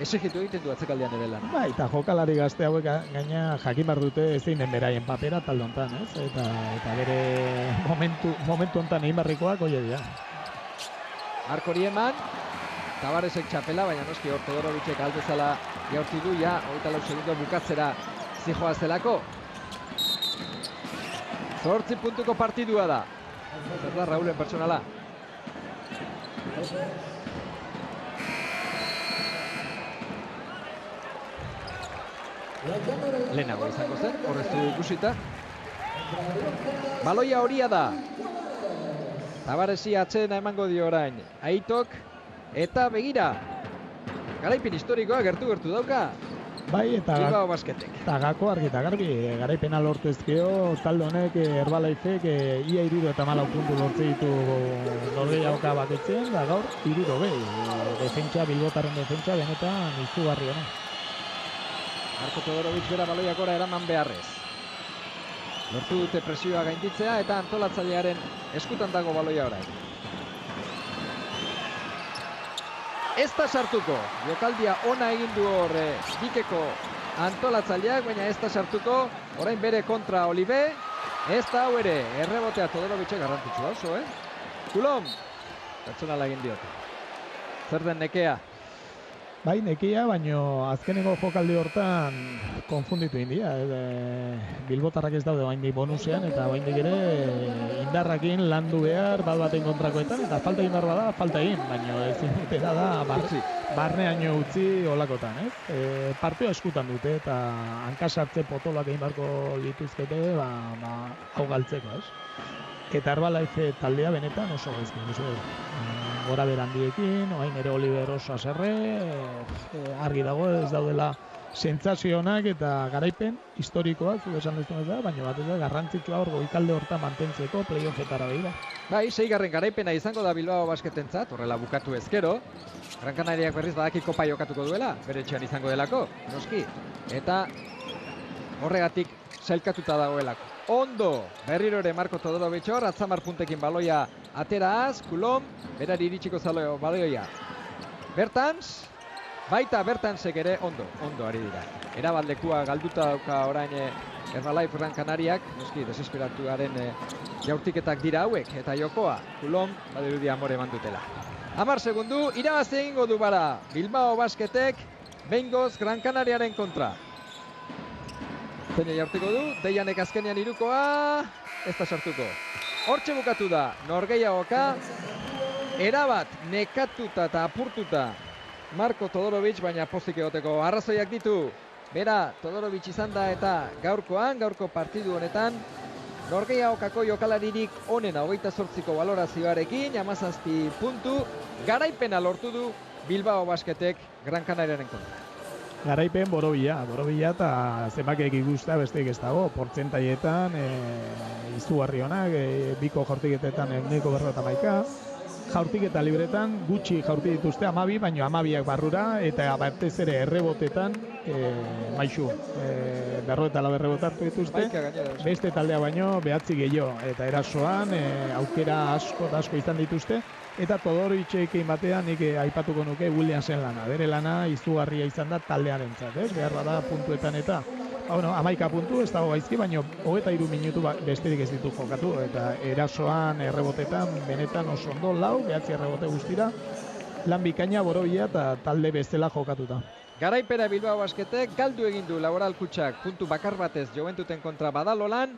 exigitu egiten du atzekaldean ere lan. Eta jokalari gazte hauek gaina jakin behar dute ezin den beraien papera talde honetan, ez? Eta bere momentu honetan egin barrikoak hoi dira. Mark hori eman, Tavaresek txapela, baina noski hor Todorovicek aldezala jaurti du, 24 segundo bukatzera zijoa zelako. 8 puntuko partidua da. Zer da Raulen pertsonala. Lehenago izango zen, horreztu ikusita. Baloia horia da. Tavaresi atzena emango dio orain. Aitok eta begira. Garaipen historikoa gertu dauka. Bai, eta Bilbao Basketek. Eta gako argi eta garbi, garaipena lortu ezkeo, talde honek Herbalaifek ia 74 puntu lortze ditu Norgehiagoka bakoitzen, da gaur 70. Defentsa, Bilbotarren defentsa, benetan izugarri hona. Marko Todorovic bera baloiak gora eraman beharrez. Lortu dute presioa gainditzea eta antolatzailearen eskutan dago baloia orain. Ez da sartuko, jokaldia ona egin du hor Dikeko antolatzaileak, baina ez da sartuko, orain bere kontra Olive, ez da hau ere, errebotea Todorovicek garrantzitsua oso, Coulomb, pertsonala egin diote. Zer den nekea? Bai, nekia, baino azkeneko jokaldi hortan konfunditu india. Bilbotarrak ez daude oraindik bonusean eta oraindik ere indarrakin landu behar baten kontrakoetan eta falta egin behar bada, falta egin, baino ezin dutela da barneaino utzi olakotan, ez? Partioa eskutan dute eta hankasartze potolak egin beharko lituzkete, hau galtzeko, ez? Eta Herbalife taldea benetan oso gaizki, gora berandiekin, oain ere Oliver oso aserre, argi dago ez daudela sentsazionak eta garaipen historikoak, zu esan duzun ez da, baina bat ez da garrantzitsua hor goikalde horta mantentzeko playoffetara begira. Bai, 6. garaipena izango da Bilbao Basketentzat, horrela bukatu ezkero. Gran Canariak berriz badaki kopa jokatuko duela, bere etxean izango delako, noski. Eta horregatik sailkatuta dagoelako. Ondo, berriro ere Marko Todorovic hor, atzamar puntekin baloia ateraz, Coulomb, berari iritsiko zalo baloia. Bertans, baita Bertansek ere ondo ari dira. Erabaldekua galduta dauka orain Herbalife Gran Canariak, noski desesperatuaren jaurtiketak dira hauek, eta jokoa, Coulomb, badirudi amore eman dutela. 10 segundu, irabazi egingo du bara, Bilbao Basketek, behingoz Gran Canariaren kontra. Zeine jaurtiko du, Dejanek azkenean irukoa, ez da sartuko. Hortxe bukatu da, Norgehiagoka, erabat nekatuta eta apurtuta Marko Todorovic, baina pozik egoteko arrazoiak ditu. Bera, Todorovic izan da eta gaurko partidu honetan, Norgehiagokako jokalaririk onena 28ko balorazioarekin, 17 puntu, garaipena lortu du Bilbao Basketek Gran Canariaren kontra. Garaipen borobila eta zenbakiek ikusta besteik ez dago, portzentaietan izugarri honak, biko jaurtiketetan 151, jaurtiketa libretan gutxi jaurti dituzte 12, baino 12ak barrura eta batez ere errebotetan maixu. 54 errebot hartu dituzte, beste taldea baino 9 gehiago eta erasoan aukera asko izan dituzte. Eta Todorovicek batean nik aipatuko nuke Williamsen lana. Bere lana izugarria izan da taldearentzat, ez? Behar bada puntuetan eta 11 puntu, ez dago gaizki, baina 23 minutu besterik ez ditu jokatu. Eta erasoan errebotetan benetan oso ondo 9 errebote guztira. Lan bikaina borobila eta talde bestela jokatuta. Garaipena Bilbao Basketek galdu egin du Laboral Kutxak puntu bakar batez Joventuten kontra Badalolan.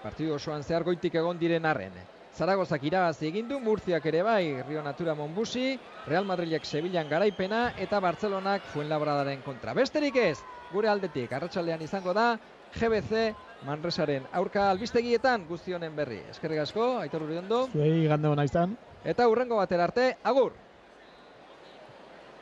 Partidu osoan zehar goitik egon diren arren. Zaragozak irabazi egin du, Murziak ere bai, Rio Natura Monbusi, Real Madrilek Sevillan garaipena eta Bartzelonak Fuenlabradaren kontra. Besterik ez, gure aldetik, arratsaldean izango da, GBC Manresaren aurka albistegietan guzti honen berri. Eskerrik asko, Aitor Uriondo. Zuei igande ona izan. Eta hurrengo batera arte, agur!